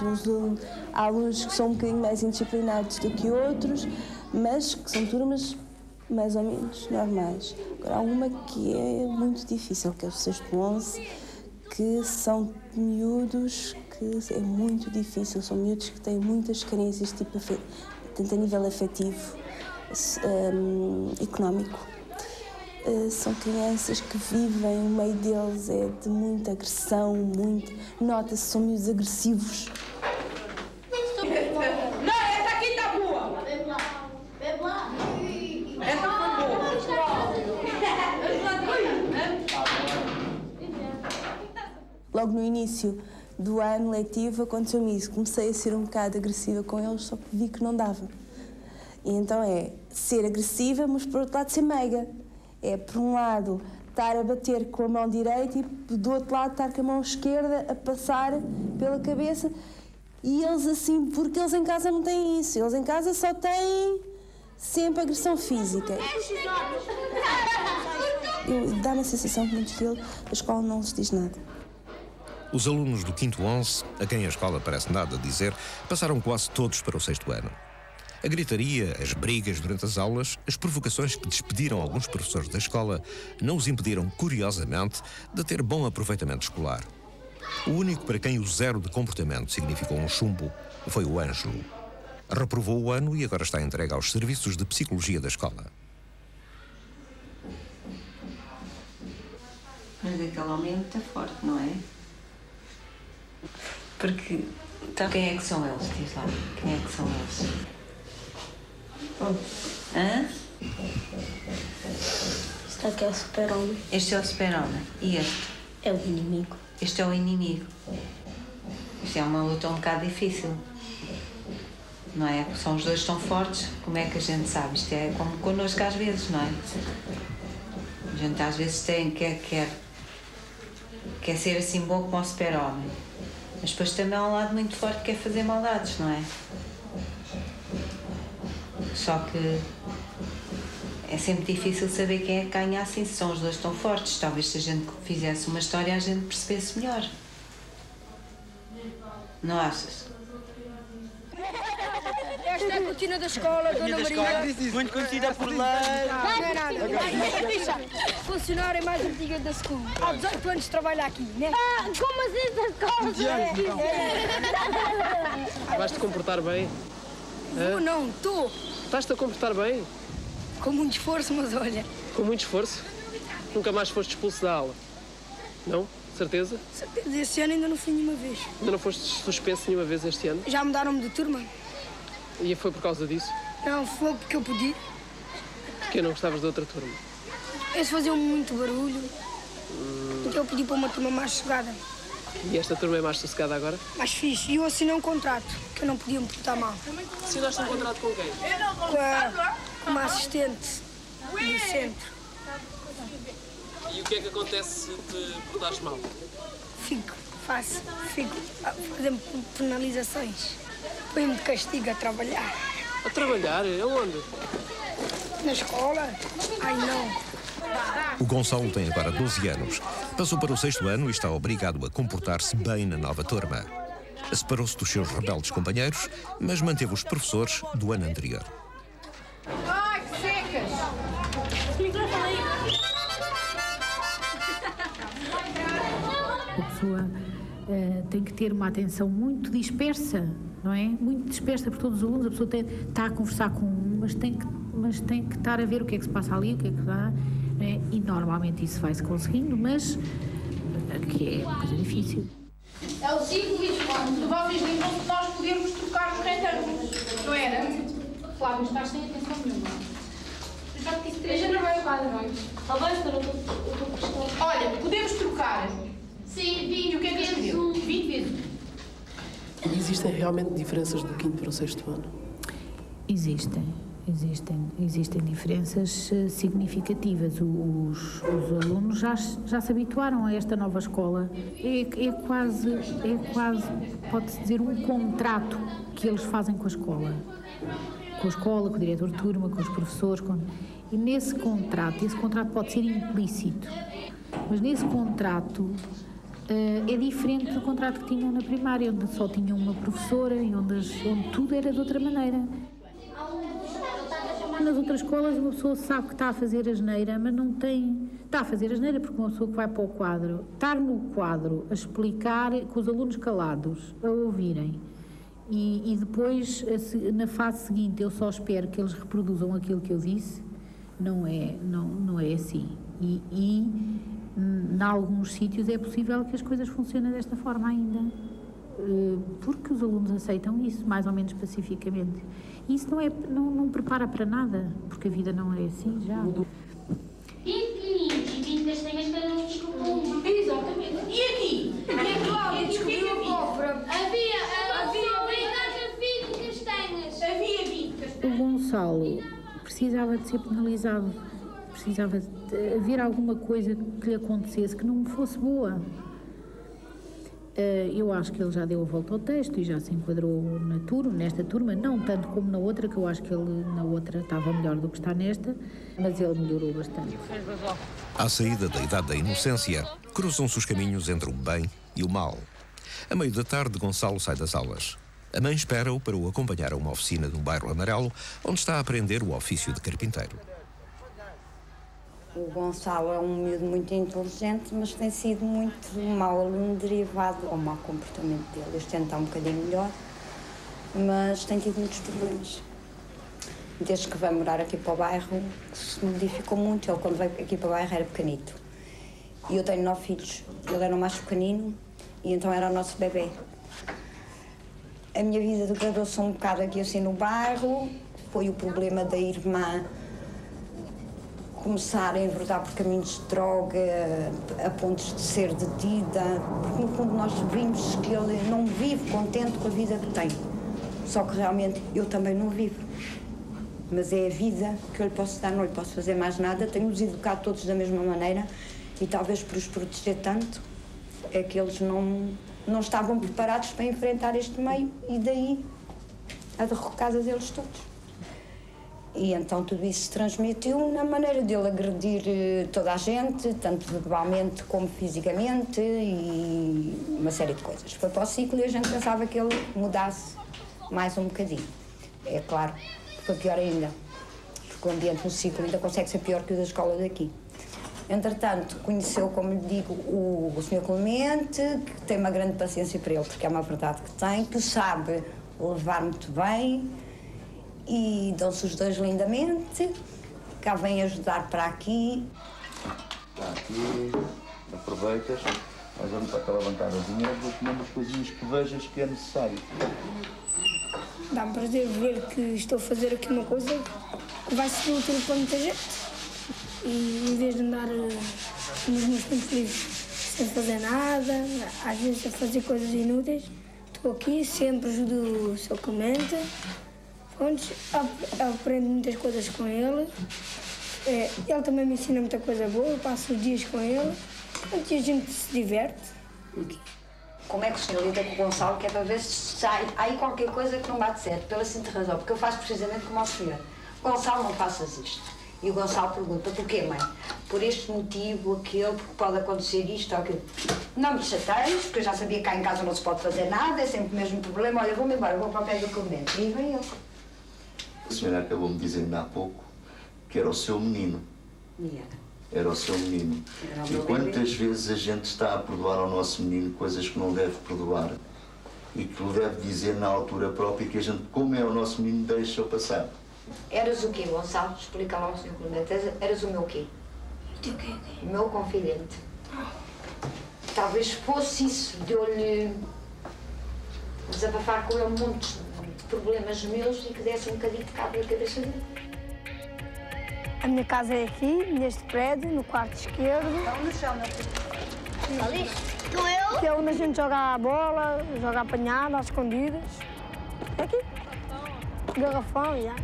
Há alunos que são um bocadinho mais indisciplinados do que outros, mas que são turmas mais ou menos normais. Agora, há uma que é muito difícil, que é o 6º 11, que são miúdos que é muito difícil, são miúdos que têm muitas carências, tanto a nível afetivo, económico. São crianças que vivem, o meio deles é de muita agressão, nota-se, são miúdos agressivos. Não, essa aqui está boa! Bebe lá! Essa foi boa! Logo no início do ano letivo aconteceu-me isso, comecei a ser um bocado agressiva com eles, só que vi que não dava. E então é ser agressiva, mas por outro lado ser meiga. É, por um lado, estar a bater com a mão direita e do outro lado estar com a mão esquerda a passar pela cabeça. E eles assim, porque eles em casa não têm isso, eles em casa só têm sempre agressão física. Dá-me a sensação que muitos deles, a escola não lhes diz nada. Os alunos do 5º 11, a quem a escola parece nada dizer, passaram quase todos para o 6º ano. A gritaria, as brigas durante as aulas, as provocações que despediram alguns professores da escola não os impediram, curiosamente, de ter bom aproveitamento escolar. O único para quem o 0 de comportamento significou um chumbo foi o Ângelo. Reprovou o ano e agora está entregue aos serviços de psicologia da escola. Mas aquele homem está forte, não é? Porque... Então, quem é que são eles? Diz lá. Quem é que são eles? Hã? Este aqui é o super-homem. Este é o super-homem. E este? É o inimigo. Este é o inimigo. Isto é uma luta um bocado difícil. Não é? São os dois tão fortes, como é que a gente sabe? Isto é como connosco às vezes, não é? A gente às vezes quer ser assim bom como o super-homem. Mas depois também há um lado muito forte que é fazer maldades, não é? Só que é sempre difícil saber quem é que ganha assim, se são os dois tão fortes. Talvez se a gente fizesse uma história a gente percebesse melhor. Não achas? Esta é a cortina da escola, Dona Maria. Muito conhecida por lá. Não é nada. Funcionária mais antiga da school. Há 18 anos trabalha aqui, né? Como assim da escola? Vais-te comportar bem? Vou não, estou. Estás-te a comportar bem? Com muito esforço, mas olha. Com muito esforço? Nunca mais foste expulso da aula? Não? Certeza? Certeza, este ano ainda não fui nenhuma vez. Ainda não foste suspenso nenhuma vez este ano? Já mudaram-me de turma. E foi por causa disso? Não, foi porque eu pedi. Porque não gostavas de outra turma? Eles faziam muito barulho. Então eu pedi para uma turma mais sossegada. E esta turma é mais sossegada agora? Mais fixe. E eu assinei um contrato, que eu não podia me portar mal. Assinaste um contrato com quem? Com uma assistente do centro. E o que é que acontece se te portares mal? Fico a fazer penalizações. Põe-me de castigo a trabalhar. A trabalhar? Aonde? Na escola? Ai, não. O Gonçalo tem agora 12 anos. Passou para o 6º ano e está obrigado a comportar-se bem na nova turma. Separou-se dos seus rebeldes companheiros, mas manteve os professores do ano anterior. Ai, que secas! A pessoa tem que ter uma atenção muito dispersa, não é? Muito dispersa por todos os alunos. A pessoa está a conversar com um, mas tem que estar a ver o que é que se passa ali, o que é que dá. É? E normalmente isso vai-se conseguindo, mas que é uma coisa difícil. É o ciclo e vocês lembram que nós podemos trocar os retângulos, não era? Flávio, estás sem atenção nenhuma. Eu já te disse 3 vezes. Eu já não vai não é? Talvez, eu estou a olha, podemos trocar. Sim, 20. O que é que escreveu? 20 vezes. Existem realmente diferenças do 5º para o 6º ano? Existem diferenças significativas. Os alunos já se habituaram a esta nova escola. É quase, pode-se dizer, um contrato que eles fazem com a escola. Com a escola, com o diretor de turma, com os professores. E nesse contrato, esse contrato pode ser implícito, mas nesse contrato é diferente do contrato que tinham na primária, onde só tinham uma professora e onde tudo era de outra maneira. Nas outras escolas uma pessoa sabe que está a fazer asneira, mas não tem... Está a fazer asneira porque uma pessoa que vai para o quadro, estar no quadro a explicar com os alunos calados, a ouvirem, e depois, na fase seguinte, eu só espero que eles reproduzam aquilo que eu disse, não é assim. E em alguns sítios é possível que as coisas funcionem desta forma ainda, porque os alunos aceitam isso, mais ou menos pacificamente. Isso não prepara para nada, porque a vida não é assim já. 20 pequeninos e 20 castanhas cada um descobriu uma. Exatamente. E aqui? E a Cláudia descobriu a pólvora. Havia mais de 20 castanhas. Havia 20 castanhas. O Gonçalo precisava de ser penalizado. precisava de haver alguma coisa que lhe acontecesse que não me fosse boa. Eu acho que ele já deu a volta ao texto e já se enquadrou nesta turma, não tanto como na outra, que eu acho que ele na outra estava melhor do que está nesta, mas ele melhorou bastante. À saída da idade da inocência, cruzam-se os caminhos entre o bem e o mal. A meio da tarde, Gonçalo sai das aulas. A mãe espera-o para o acompanhar a uma oficina no bairro Amarelo, onde está a aprender o ofício de carpinteiro. O Gonçalo é um miúdo muito inteligente, mas tem sido muito mau aluno derivado ao mau comportamento dele. Este ano está um bocadinho melhor, mas tem tido muitos problemas. Desde que vai morar aqui para o bairro, se modificou muito. Ele, quando veio aqui para o bairro, era pequenito. E eu tenho 9 filhos. Ele era o mais pequenino e então era o nosso bebê. A minha vida degradou-se um bocado aqui assim no bairro. Foi o problema da irmã começar a enverdar por caminhos de droga, a pontos de ser detida, porque no fundo nós vimos que ele não vive contente com a vida que tem. Só que realmente eu também não vivo. Mas é a vida que eu lhe posso dar, não lhe posso fazer mais nada. Tenho-os educado todos da mesma maneira e talvez por os proteger tanto, é que eles não estavam preparados para enfrentar este meio e daí a derrocada deles todos. E então tudo isso se transmitiu na maneira dele agredir toda a gente, tanto verbalmente como fisicamente e uma série de coisas. Foi para o ciclo e a gente pensava que ele mudasse mais um bocadinho. É claro que foi pior ainda, porque o ambiente no ciclo ainda consegue ser pior que o da escola daqui. Entretanto, conheceu, como lhe digo, o Sr. Clemente, que tem uma grande paciência para ele, porque é uma verdade que tem, que sabe levar muito bem. E dão-se os dois lindamente, cá vêm ajudar para aqui. Está aqui, aproveitas, nós vamos para aquela bancadezinha, vou comer umas coisinhas que vejas que é necessário. Dá-me prazer ver que estou a fazer aqui uma coisa que vai ser útil para muita gente. E em vez de andar nos meus tempos livres sem fazer nada, às vezes a fazer coisas inúteis, estou aqui, sempre ajudo o Sr. Clemente. Aprendo muitas coisas com ele. Ele também me ensina muita coisa boa, eu passo os dias com ele. E a gente se diverte. Como é que o senhor lida com o Gonçalo, que é para ver se sai aí qualquer coisa que não bate certo, pela simples razão, porque eu faço precisamente como ao senhor. Gonçalo, não faças isto. E o Gonçalo pergunta, porquê, mãe? Por este motivo, aquele, porque pode acontecer isto ou aquilo. Não me chateies, porque eu já sabia que cá em casa não se pode fazer nada, é sempre o mesmo problema. Olha, vou-me embora, vou para o pé do Clemente. E vem ele. A senhora acabou-me dizendo há pouco que era o seu menino. Era o seu menino. E quantas vezes a gente está a perdoar ao nosso menino coisas que não deve perdoar e que lhe deve dizer na altura própria que a gente, como é o nosso menino, deixa-o passar. Eras o quê, Gonçalo? Explica lá ao Sr. Clemente. Eras o meu quê? O meu confidente. Talvez fosse isso, de eu lhe desabafar com ele um monte de problemas meus e que desse um bocadinho de cabo na cabeça dele. A minha casa é aqui, neste prédio, no quarto esquerdo. No chão, não é? Ali? Estou eu? Que é onde a gente joga a bola, joga apanhada, às escondidas. É aqui. Garrafão, já.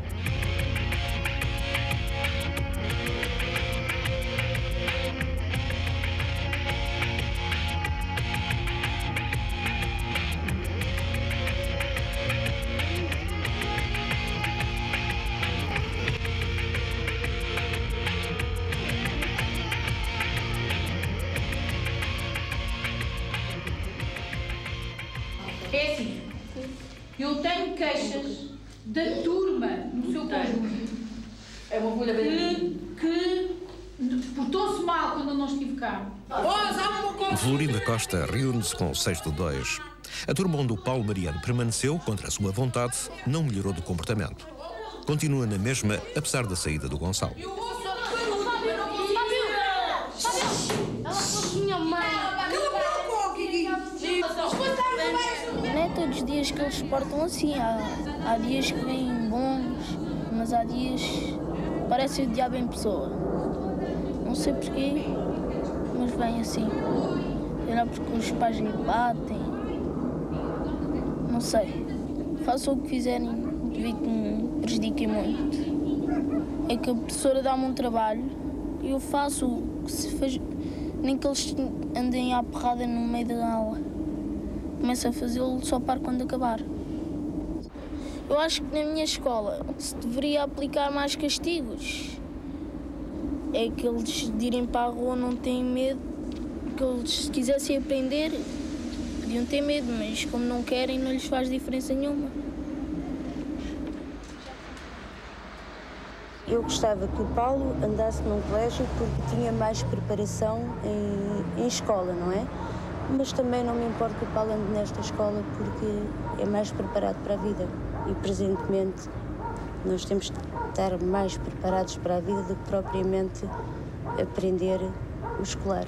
É assim, eu tenho queixas da turma no seu conjunto. É uma folha que portou-se mal quando eu não estive cá. Florinda Costa reúne-se com o 6º-2. A turma onde o Paulo Mariano permaneceu contra a sua vontade não melhorou de comportamento. Continua na mesma, apesar da saída do Gonçalo. Não é todos os dias que eles se portam assim. Há dias que vêm bons, mas há dias que parecem o diabo em pessoa. Não sei porquê, mas vêm assim. Será porque os pais lhe batem? Não sei. Façam o que fizerem, vi que me prejudiquem muito. É que a professora dá-me um trabalho eu faço o que se faz, nem que eles andem à porrada no meio da aula. Começo a fazê-lo só para quando acabar. Eu acho que na minha escola se deveria aplicar mais castigos. É que eles de irem para a rua não têm medo, que eles se quisessem aprender, podiam ter medo, mas como não querem não lhes faz diferença nenhuma. Eu gostava que o Paulo andasse num colégio porque tinha mais preparação em escola, não é? Mas também não me importa que o Paulo ande nesta escola porque é mais preparado para a vida. E presentemente nós temos de estar mais preparados para a vida do que propriamente aprender o escolar.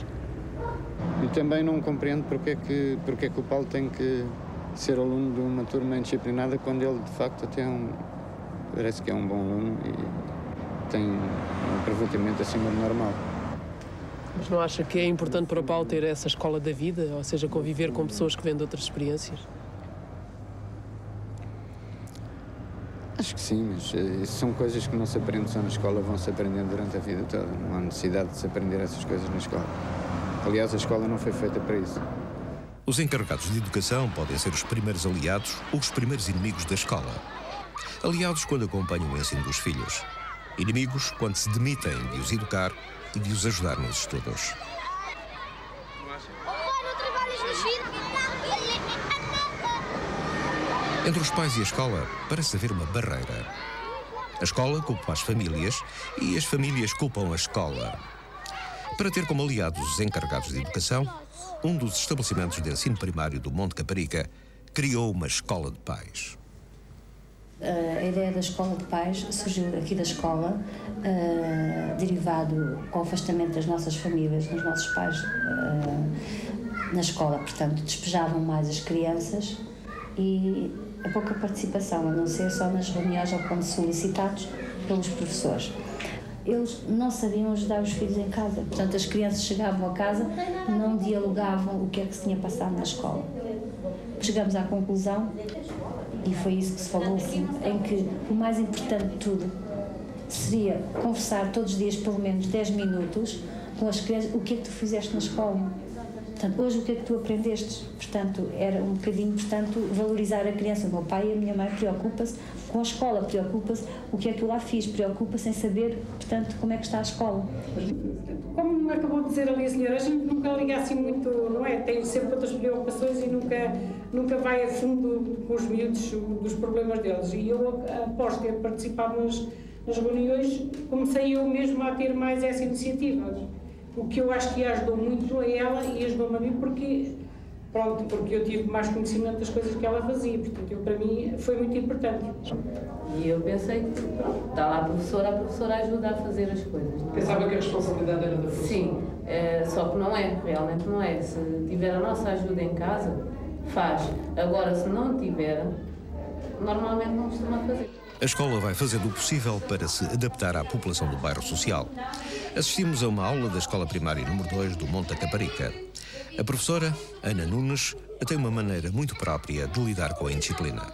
E também não compreendo porque é que o Paulo tem que ser aluno de uma turma indisciplinada quando ele de facto até parece que é um bom aluno e tem um aproveitamento acima do normal. Mas não acha que é importante para o Paulo ter essa escola da vida, ou seja, conviver com pessoas que vêm de outras experiências? Acho que sim, mas são coisas que não se aprendem só na escola, vão-se aprendendo durante a vida toda. Não há necessidade de se aprender essas coisas na escola. Aliás, a escola não foi feita para isso. Os encarregados de educação podem ser os primeiros aliados ou os primeiros inimigos da escola. Aliados quando acompanham o ensino dos filhos. Inimigos quando se demitem de os educar e de os ajudar nos estudos. Entre os pais e a escola parece haver uma barreira. A escola culpa as famílias e as famílias culpam a escola. Para ter como aliados os encarregados de educação, um dos estabelecimentos de ensino primário do Monte Caparica criou uma escola de pais. A ideia da escola de pais surgiu aqui da escola, derivado com o afastamento das nossas famílias, dos nossos pais na escola. Portanto, despejavam mais as crianças e a pouca participação, a não ser só nas reuniões ou quando solicitados pelos professores. Eles não sabiam ajudar os filhos em casa. Portanto, as crianças chegavam a casa, não dialogavam o que é que se tinha passado na escola. Chegamos à conclusão, e foi isso que se falou assim, em que o mais importante de tudo seria conversar todos os dias pelo menos 10 minutos com as crianças, o que é que tu fizeste na escola. Portanto, hoje o que é que tu aprendeste? Portanto, era um bocadinho, portanto, valorizar a criança. O meu pai e a minha mãe preocupa-se com a escola, preocupa-se o que é que eu lá fiz, preocupa-se em saber, portanto, como é que está a escola. Como acabou de dizer ali a senhora, a gente nunca liga assim muito, não é? Tem sempre outras preocupações e nunca vai a fundo com os miúdos dos problemas deles. E eu, após ter participado nas reuniões, comecei eu mesmo a ter mais essa iniciativa. O que eu acho que ajudou muito a ela e ajudou-me a mim porque eu tive mais conhecimento das coisas que ela fazia. Portanto, para mim foi muito importante. E eu pensei que está lá a professora ajuda a fazer as coisas. Não é? Pensava que a responsabilidade era da professora? Sim, só que não é, realmente não é. Se tiver a nossa ajuda em casa, faz. Agora, se não tiver, normalmente não costuma fazer. A escola vai fazendo o possível para se adaptar à população do bairro social. Assistimos a uma aula da Escola Primária número 2 do Monte Caparica. A professora, Ana Nunes, tem uma maneira muito própria de lidar com a indisciplina. Ora,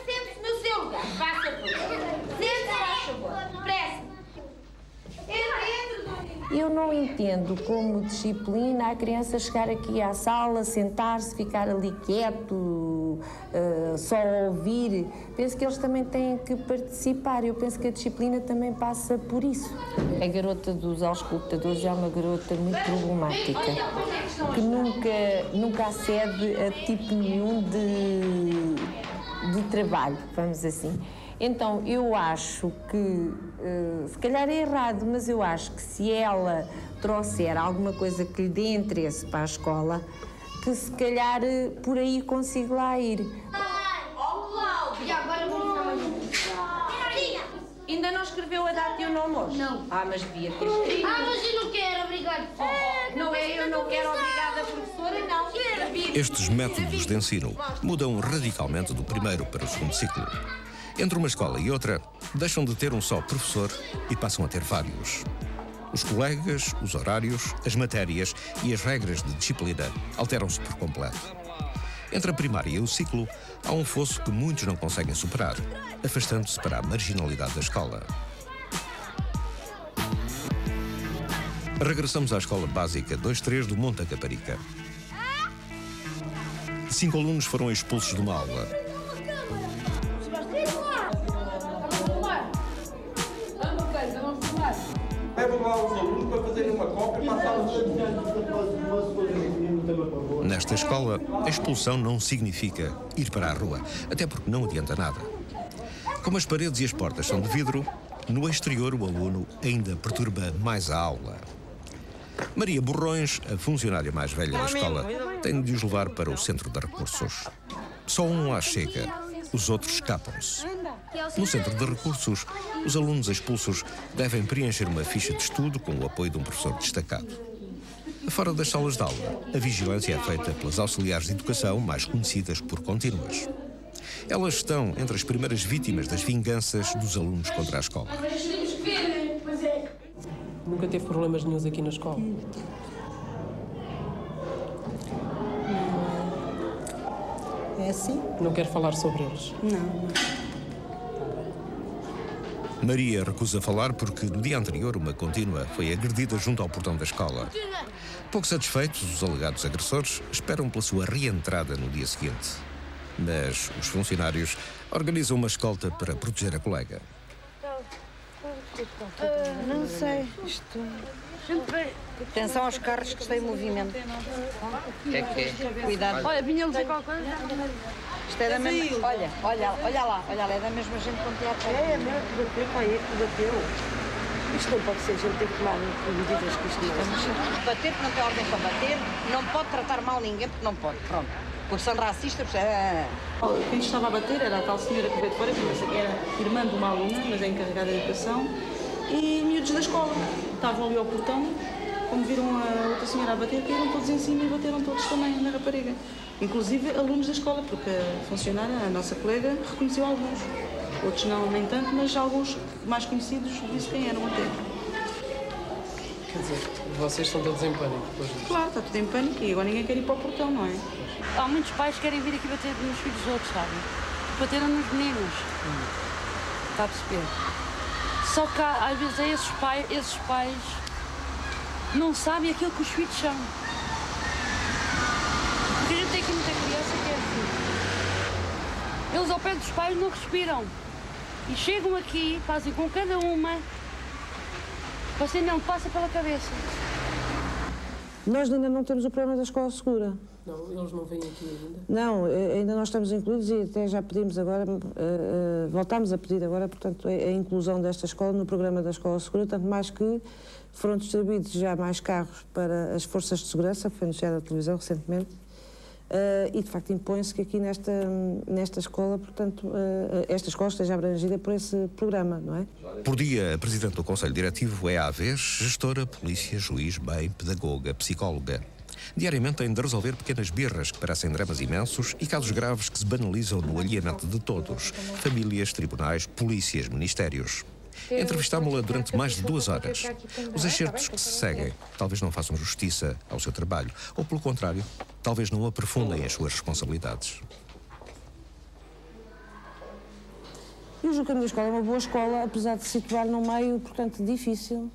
sente-se no seu lugar. Faça por favor. Sente-se, faz favor. Pressa. Eu não entendo como disciplina a criança chegar aqui à sala, sentar-se, ficar ali quieto, só ouvir. Penso que eles também têm que participar. Eu penso que a disciplina também passa por isso. A garota dos auscultadores é uma garota muito problemática, que nunca acede a tipo nenhum de trabalho, vamos assim. Então, eu acho que, se calhar é errado, mas eu acho que se ela trouxer alguma coisa que lhe dê interesse para a escola, que se calhar por aí consigo lá ir. E agora vamos dar mais um. Ainda não escreveu a data e o nome hoje? Não. Ah, mas devia ter escrito. Mas eu não quero, obrigado. Não é, eu não quero, obrigada, professora, não. Estes métodos de ensino mudam radicalmente do primeiro para o segundo ciclo. Entre uma escola e outra, deixam de ter um só professor e passam a ter vários. Os colegas, os horários, as matérias e as regras de disciplina alteram-se por completo. Entre a primária e o ciclo, há um fosso que muitos não conseguem superar, afastando-se para a marginalidade da escola. Regressamos à Escola Básica 2-3 do Monte da Caparica. 5 alunos foram expulsos de uma aula. Levam lá os alunos para fazerem uma cópia para a sala de... Nesta escola, a expulsão não significa ir para a rua, até porque não adianta nada. Como as paredes e as portas são de vidro, no exterior o aluno ainda perturba mais a aula. Maria Borrões, a funcionária mais velha da escola, tem de os levar para o centro de recursos. Só um lá chega, os outros escapam-se. No centro de recursos, os alunos expulsos devem preencher uma ficha de estudo com o apoio de um professor destacado. Fora das salas de aula, a vigilância é feita pelas auxiliares de educação, mais conhecidas por contínuas. Elas estão entre as primeiras vítimas das vinganças dos alunos contra a escola. Nunca teve problemas nenhuns aqui na escola? É assim? Não quer falar sobre eles? Não. Maria recusa falar porque no dia anterior uma contínua foi agredida junto ao portão da escola. Pouco satisfeitos, os alegados agressores esperam pela sua reentrada no dia seguinte. Mas os funcionários organizam uma escolta para proteger a colega. Não sei. Atenção aos carros que estão em movimento. Cuidado. Olha, vinha dizer qualquer coisa. Isto é da mesma... Olha lá, é da mesma gente com teatro. É mesmo que bateu, pai, é que bateu. Isto não pode ser, a gente tem que tomar medidas que isto não. Bater porque não tem ordem para bater, não pode tratar mal ninguém porque não pode, pronto. Porque são racistas, Quem estava a bater era a tal senhora que veio de fora, que era irmã de uma aluna, mas é encarregada de educação, e miúdos da escola. Estavam ali ao portão, como viram a outra senhora a bater, caíram todos em cima e bateram todos também na rapariga. Inclusive alunos da escola, porque a funcionária, a nossa colega, reconheceu alguns. Outros não, nem tanto, mas alguns mais conhecidos disse quem eram até. Quer dizer, vocês estão todos em pânico depois disso? Claro, está tudo em pânico e agora ninguém quer ir para o portão, não é? Há muitos pais que querem vir aqui bater nos filhos dos outros, sabe? Bateram nos meninos. Está a perceber? Só que às vezes esses pais não sabem aquilo que os filhos são. Porque a gente tem aqui muita criança que é assim. Eles ao pé dos pais não respiram. E chegam aqui, fazem com cada uma, você não passa pela cabeça. Nós ainda não temos o problema da escola segura. Não, eles não vêm aqui ainda? Não, ainda nós estamos incluídos e até já pedimos agora, voltámos a pedir agora, portanto, a inclusão desta escola no programa da escola segura, tanto mais que foram distribuídos já mais carros para as forças de segurança, que foi anunciado na televisão recentemente, e de facto impõe-se que aqui nesta escola, portanto, esta escola esteja abrangida por esse programa, não é? Por dia, a Presidente do Conselho Diretivo é, à vez, gestora, polícia, juiz, bem, pedagoga, psicóloga. Diariamente tem de resolver pequenas birras que parecem dramas imensos e casos graves que se banalizam no alheamento de todos. Famílias, tribunais, polícias, ministérios. Entrevistámo-la durante mais de 2 horas. Os excertos que se seguem talvez não façam justiça ao seu trabalho, ou pelo contrário, talvez não aprofundem as suas responsabilidades. Eu julgo que a minha escola é uma boa escola, apesar de se situar num meio, portanto, difícil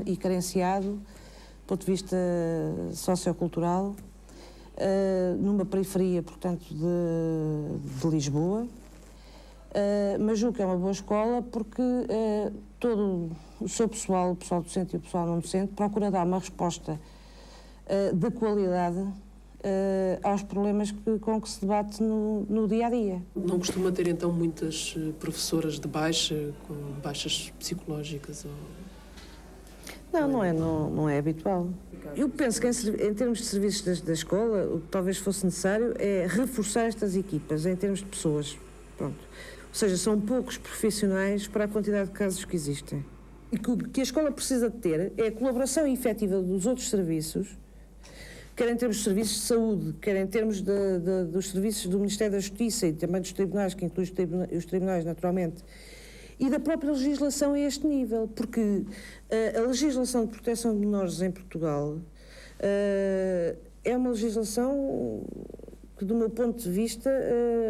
e carenciado, do ponto de vista sociocultural, numa periferia, portanto, de Lisboa. Mas julgo que é uma boa escola porque todo o seu pessoal, o pessoal docente e o pessoal não docente, procura dar uma resposta de qualidade aos problemas com que se debate no dia-a-dia. Não costuma ter, então, muitas professoras de baixa, com baixas psicológicas? Ou... Não é habitual. Eu penso que em termos de serviços da escola, o que talvez fosse necessário é reforçar estas equipas em termos de pessoas. Pronto. Ou seja, são poucos profissionais para a quantidade de casos que existem. E que a escola precisa de ter é a colaboração efetiva dos outros serviços, quer em termos de serviços de saúde, quer em termos dos serviços do Ministério da Justiça e também dos tribunais, que inclui os tribunais, naturalmente, e da própria legislação a este nível, porque a legislação de proteção de menores em Portugal é uma legislação que, do meu ponto de vista,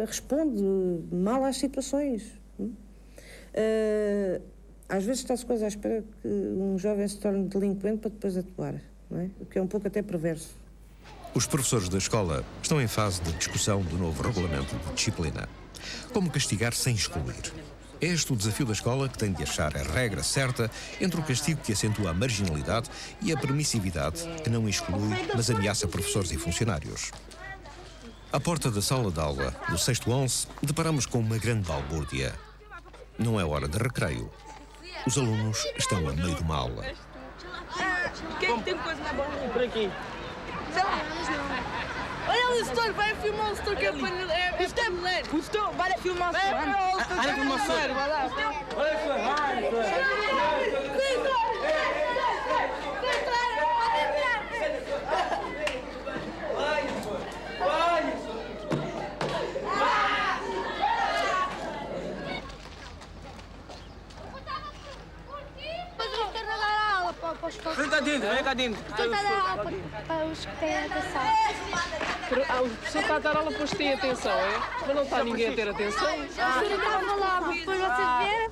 responde mal às situações. Às vezes está-se quase à espera que um jovem se torne delinquente para depois atuar, não é? O que é um pouco até perverso. Os professores da escola estão em fase de discussão do novo regulamento de disciplina. Como castigar sem excluir? É este o desafio da escola, que tem de achar a regra certa entre o castigo que acentua a marginalidade e a permissividade, que não exclui, mas ameaça professores e funcionários. À porta da sala de aula do 6º 11, deparamos com uma grande balbúrdia. Não é hora de recreio. Os alunos estão a meio de uma aula. Quem é que tem coisa na bola? Por aqui. Olha o setor, vai filmar o setor que é paneleiro. Isto é mulher. O setor, vai filmar o setor. Vai filmar o setor. Vai lá. Vem cá dentro, vem cá dentro. Para os que têm atenção. O professor está a dar aula para os que têm atenção, é? Mas não está ninguém a ter atenção. A professora estava lá, depois vocês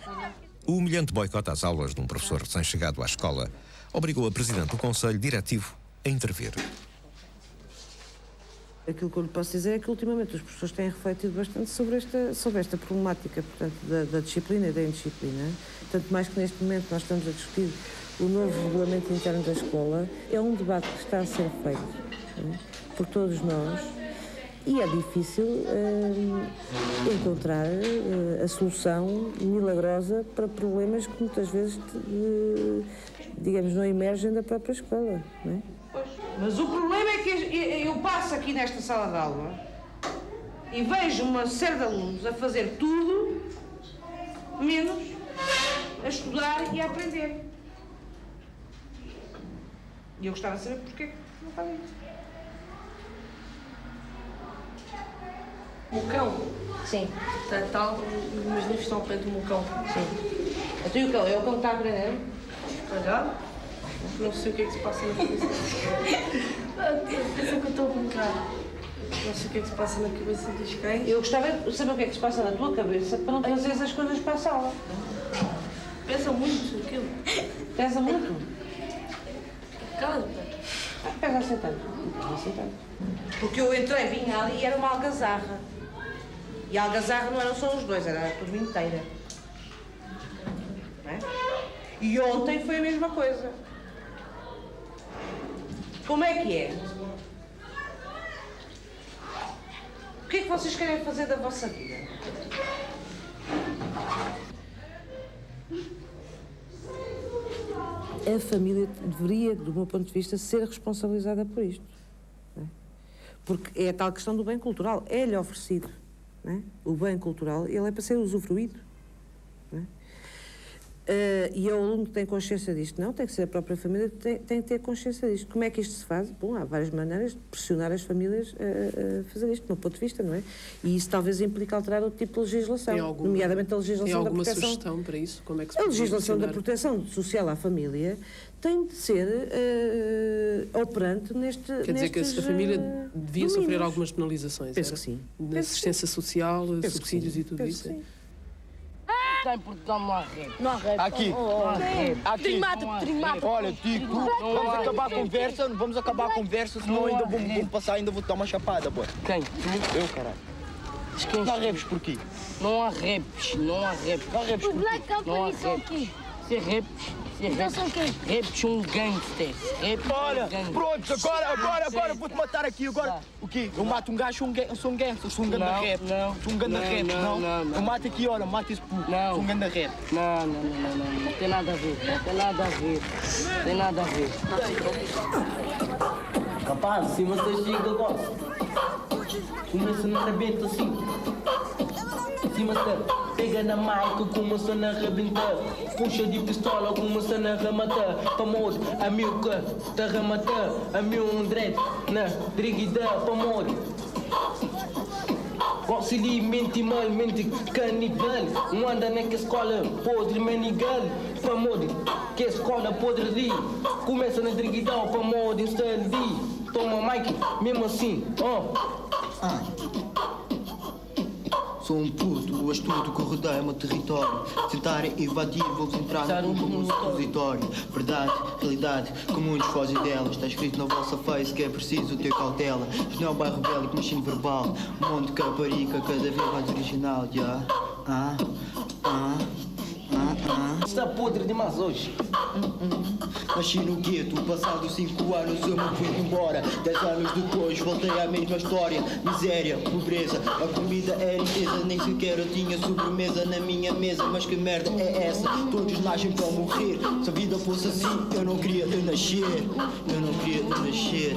viram. O humilhante boicote às aulas de um professor recém-chegado à escola obrigou a presidente do Conselho Diretivo a intervir. Aquilo que eu lhe posso dizer é que ultimamente os professores têm refletido bastante sobre esta problemática, portanto, da disciplina e da indisciplina. Tanto mais que neste momento nós estamos a discutir o novo regulamento interno da escola. É um debate que está a ser feito por todos nós e é difícil encontrar a solução milagrosa para problemas que muitas vezes, digamos, não emergem da própria escola, não é? Mas o problema é que eu passo aqui nesta sala de aula e vejo uma série de alunos a fazer tudo menos a estudar e a aprender. E eu gostava de saber porquê que não fazem isso. O cão? Sim. Está tal, mas não estão ao pé do meu cão. Sim. Então e o cão? É o cão que está a aprender? Olha, não sei o que é que se passa na cabeça. Pensa que eu estou a brincar. Não sei o que é que se passa na cabeça dos cães. Eu gostava de saber o que é que se passa na tua cabeça para não trazeres as coisas para a sala. Pesa muito aquilo. Pesa muito? Cala-te. Pesa assim tanto. Porque eu entrei, vinha ali e era uma algazarra. E a algazarra não eram só os dois, era a turma inteira. Não é? E ontem foi a mesma coisa. Como é que é? O que é que vocês querem fazer da vossa vida? A família deveria, do meu ponto de vista, ser responsabilizada por isto. Não é? Porque é a tal questão do bem cultural. É-lhe oferecido. Não é? O bem cultural, ele é para ser usufruído. Não é? E é o aluno que tem consciência disto. Não, tem que ser a própria família que tem que ter consciência disto. Como é que isto se faz? Bom, há várias maneiras de pressionar as famílias a fazer isto, do meu ponto de vista, não é? E isso talvez implica alterar outro tipo de legislação, nomeadamente a legislação da proteção. Tem alguma sugestão para isso? Como é que se a pode legislação da funcionar? proteção social à família tem de ser operante neste. Quer dizer que a família devia domínios. sofrer algumas penalizações? Penso que sim. Na assistência social, subsídios e tudo Penso isso? que sim. Está em Portugal, não há rap. Não há rap. Aqui. Não há rap. Aqui. Trimata. Olha, Tico, vamos acabar a conversa, vamos acabar a conversa, senão ainda vamos passar, ainda vou dar uma chapada, boy. Quem? Eu, caralho. Não há raps por quê? Não há raps, não há raps. Não há raps por quê? Não há raps. Se é raps, raps são gangsters. Olha, pronto, agora vou-te matar aqui, agora. O quê? Eu mato um gajo, sou um gangster, sou um ganda rap. Sou um ganda rap, não? Eu mato aqui, olha, mato esse puto. Sou um ganda rap. Não tem nada a ver, tem nada a ver. Tem nada a ver. Rapaz, se você chega, eu gosto. Começa no arrebento assim. Se você pega na mic, começa a arrebentar. Puxa de pistola, começa a rematar. Famoso, a mil que te rematar. A mil dread, na driguida, famoso. Gosto de mente mal, mente canibal. Não anda naquela escola podre, menigal. Famoso, que escola podre ali. Começa na driguidão, famoso, instala ali. Toma mic, mesmo assim, Sou um puto, astuto que rodeia o meu território. Tentarem invadir, vou-vos entrar no comum supositório. Verdade, realidade, que muitos fogem delas. Está escrito na vossa face que é preciso ter cautela. Isto não é um bairro bélico, mas sim verbal. Um monte de caparica, cada vez mais original, já. Está podre demais hoje. Nasci no gueto, passado 5 anos eu me fui embora. 10 anos depois voltei à mesma história. Miséria, pobreza, a comida é riqueza. Nem sequer eu tinha sobremesa na minha mesa. Mas que merda é essa? Todos nascem para morrer. Se a vida fosse assim, eu não queria eu nascer. Eu não queria eu nascer.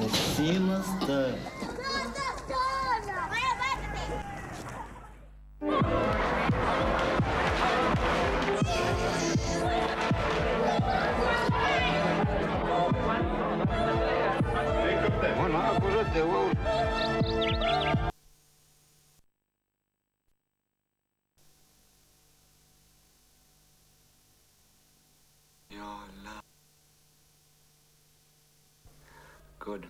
Acima está. Good.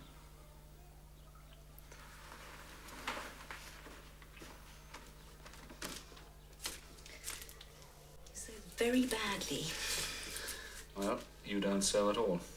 So very badly. Well, you don't sell at all.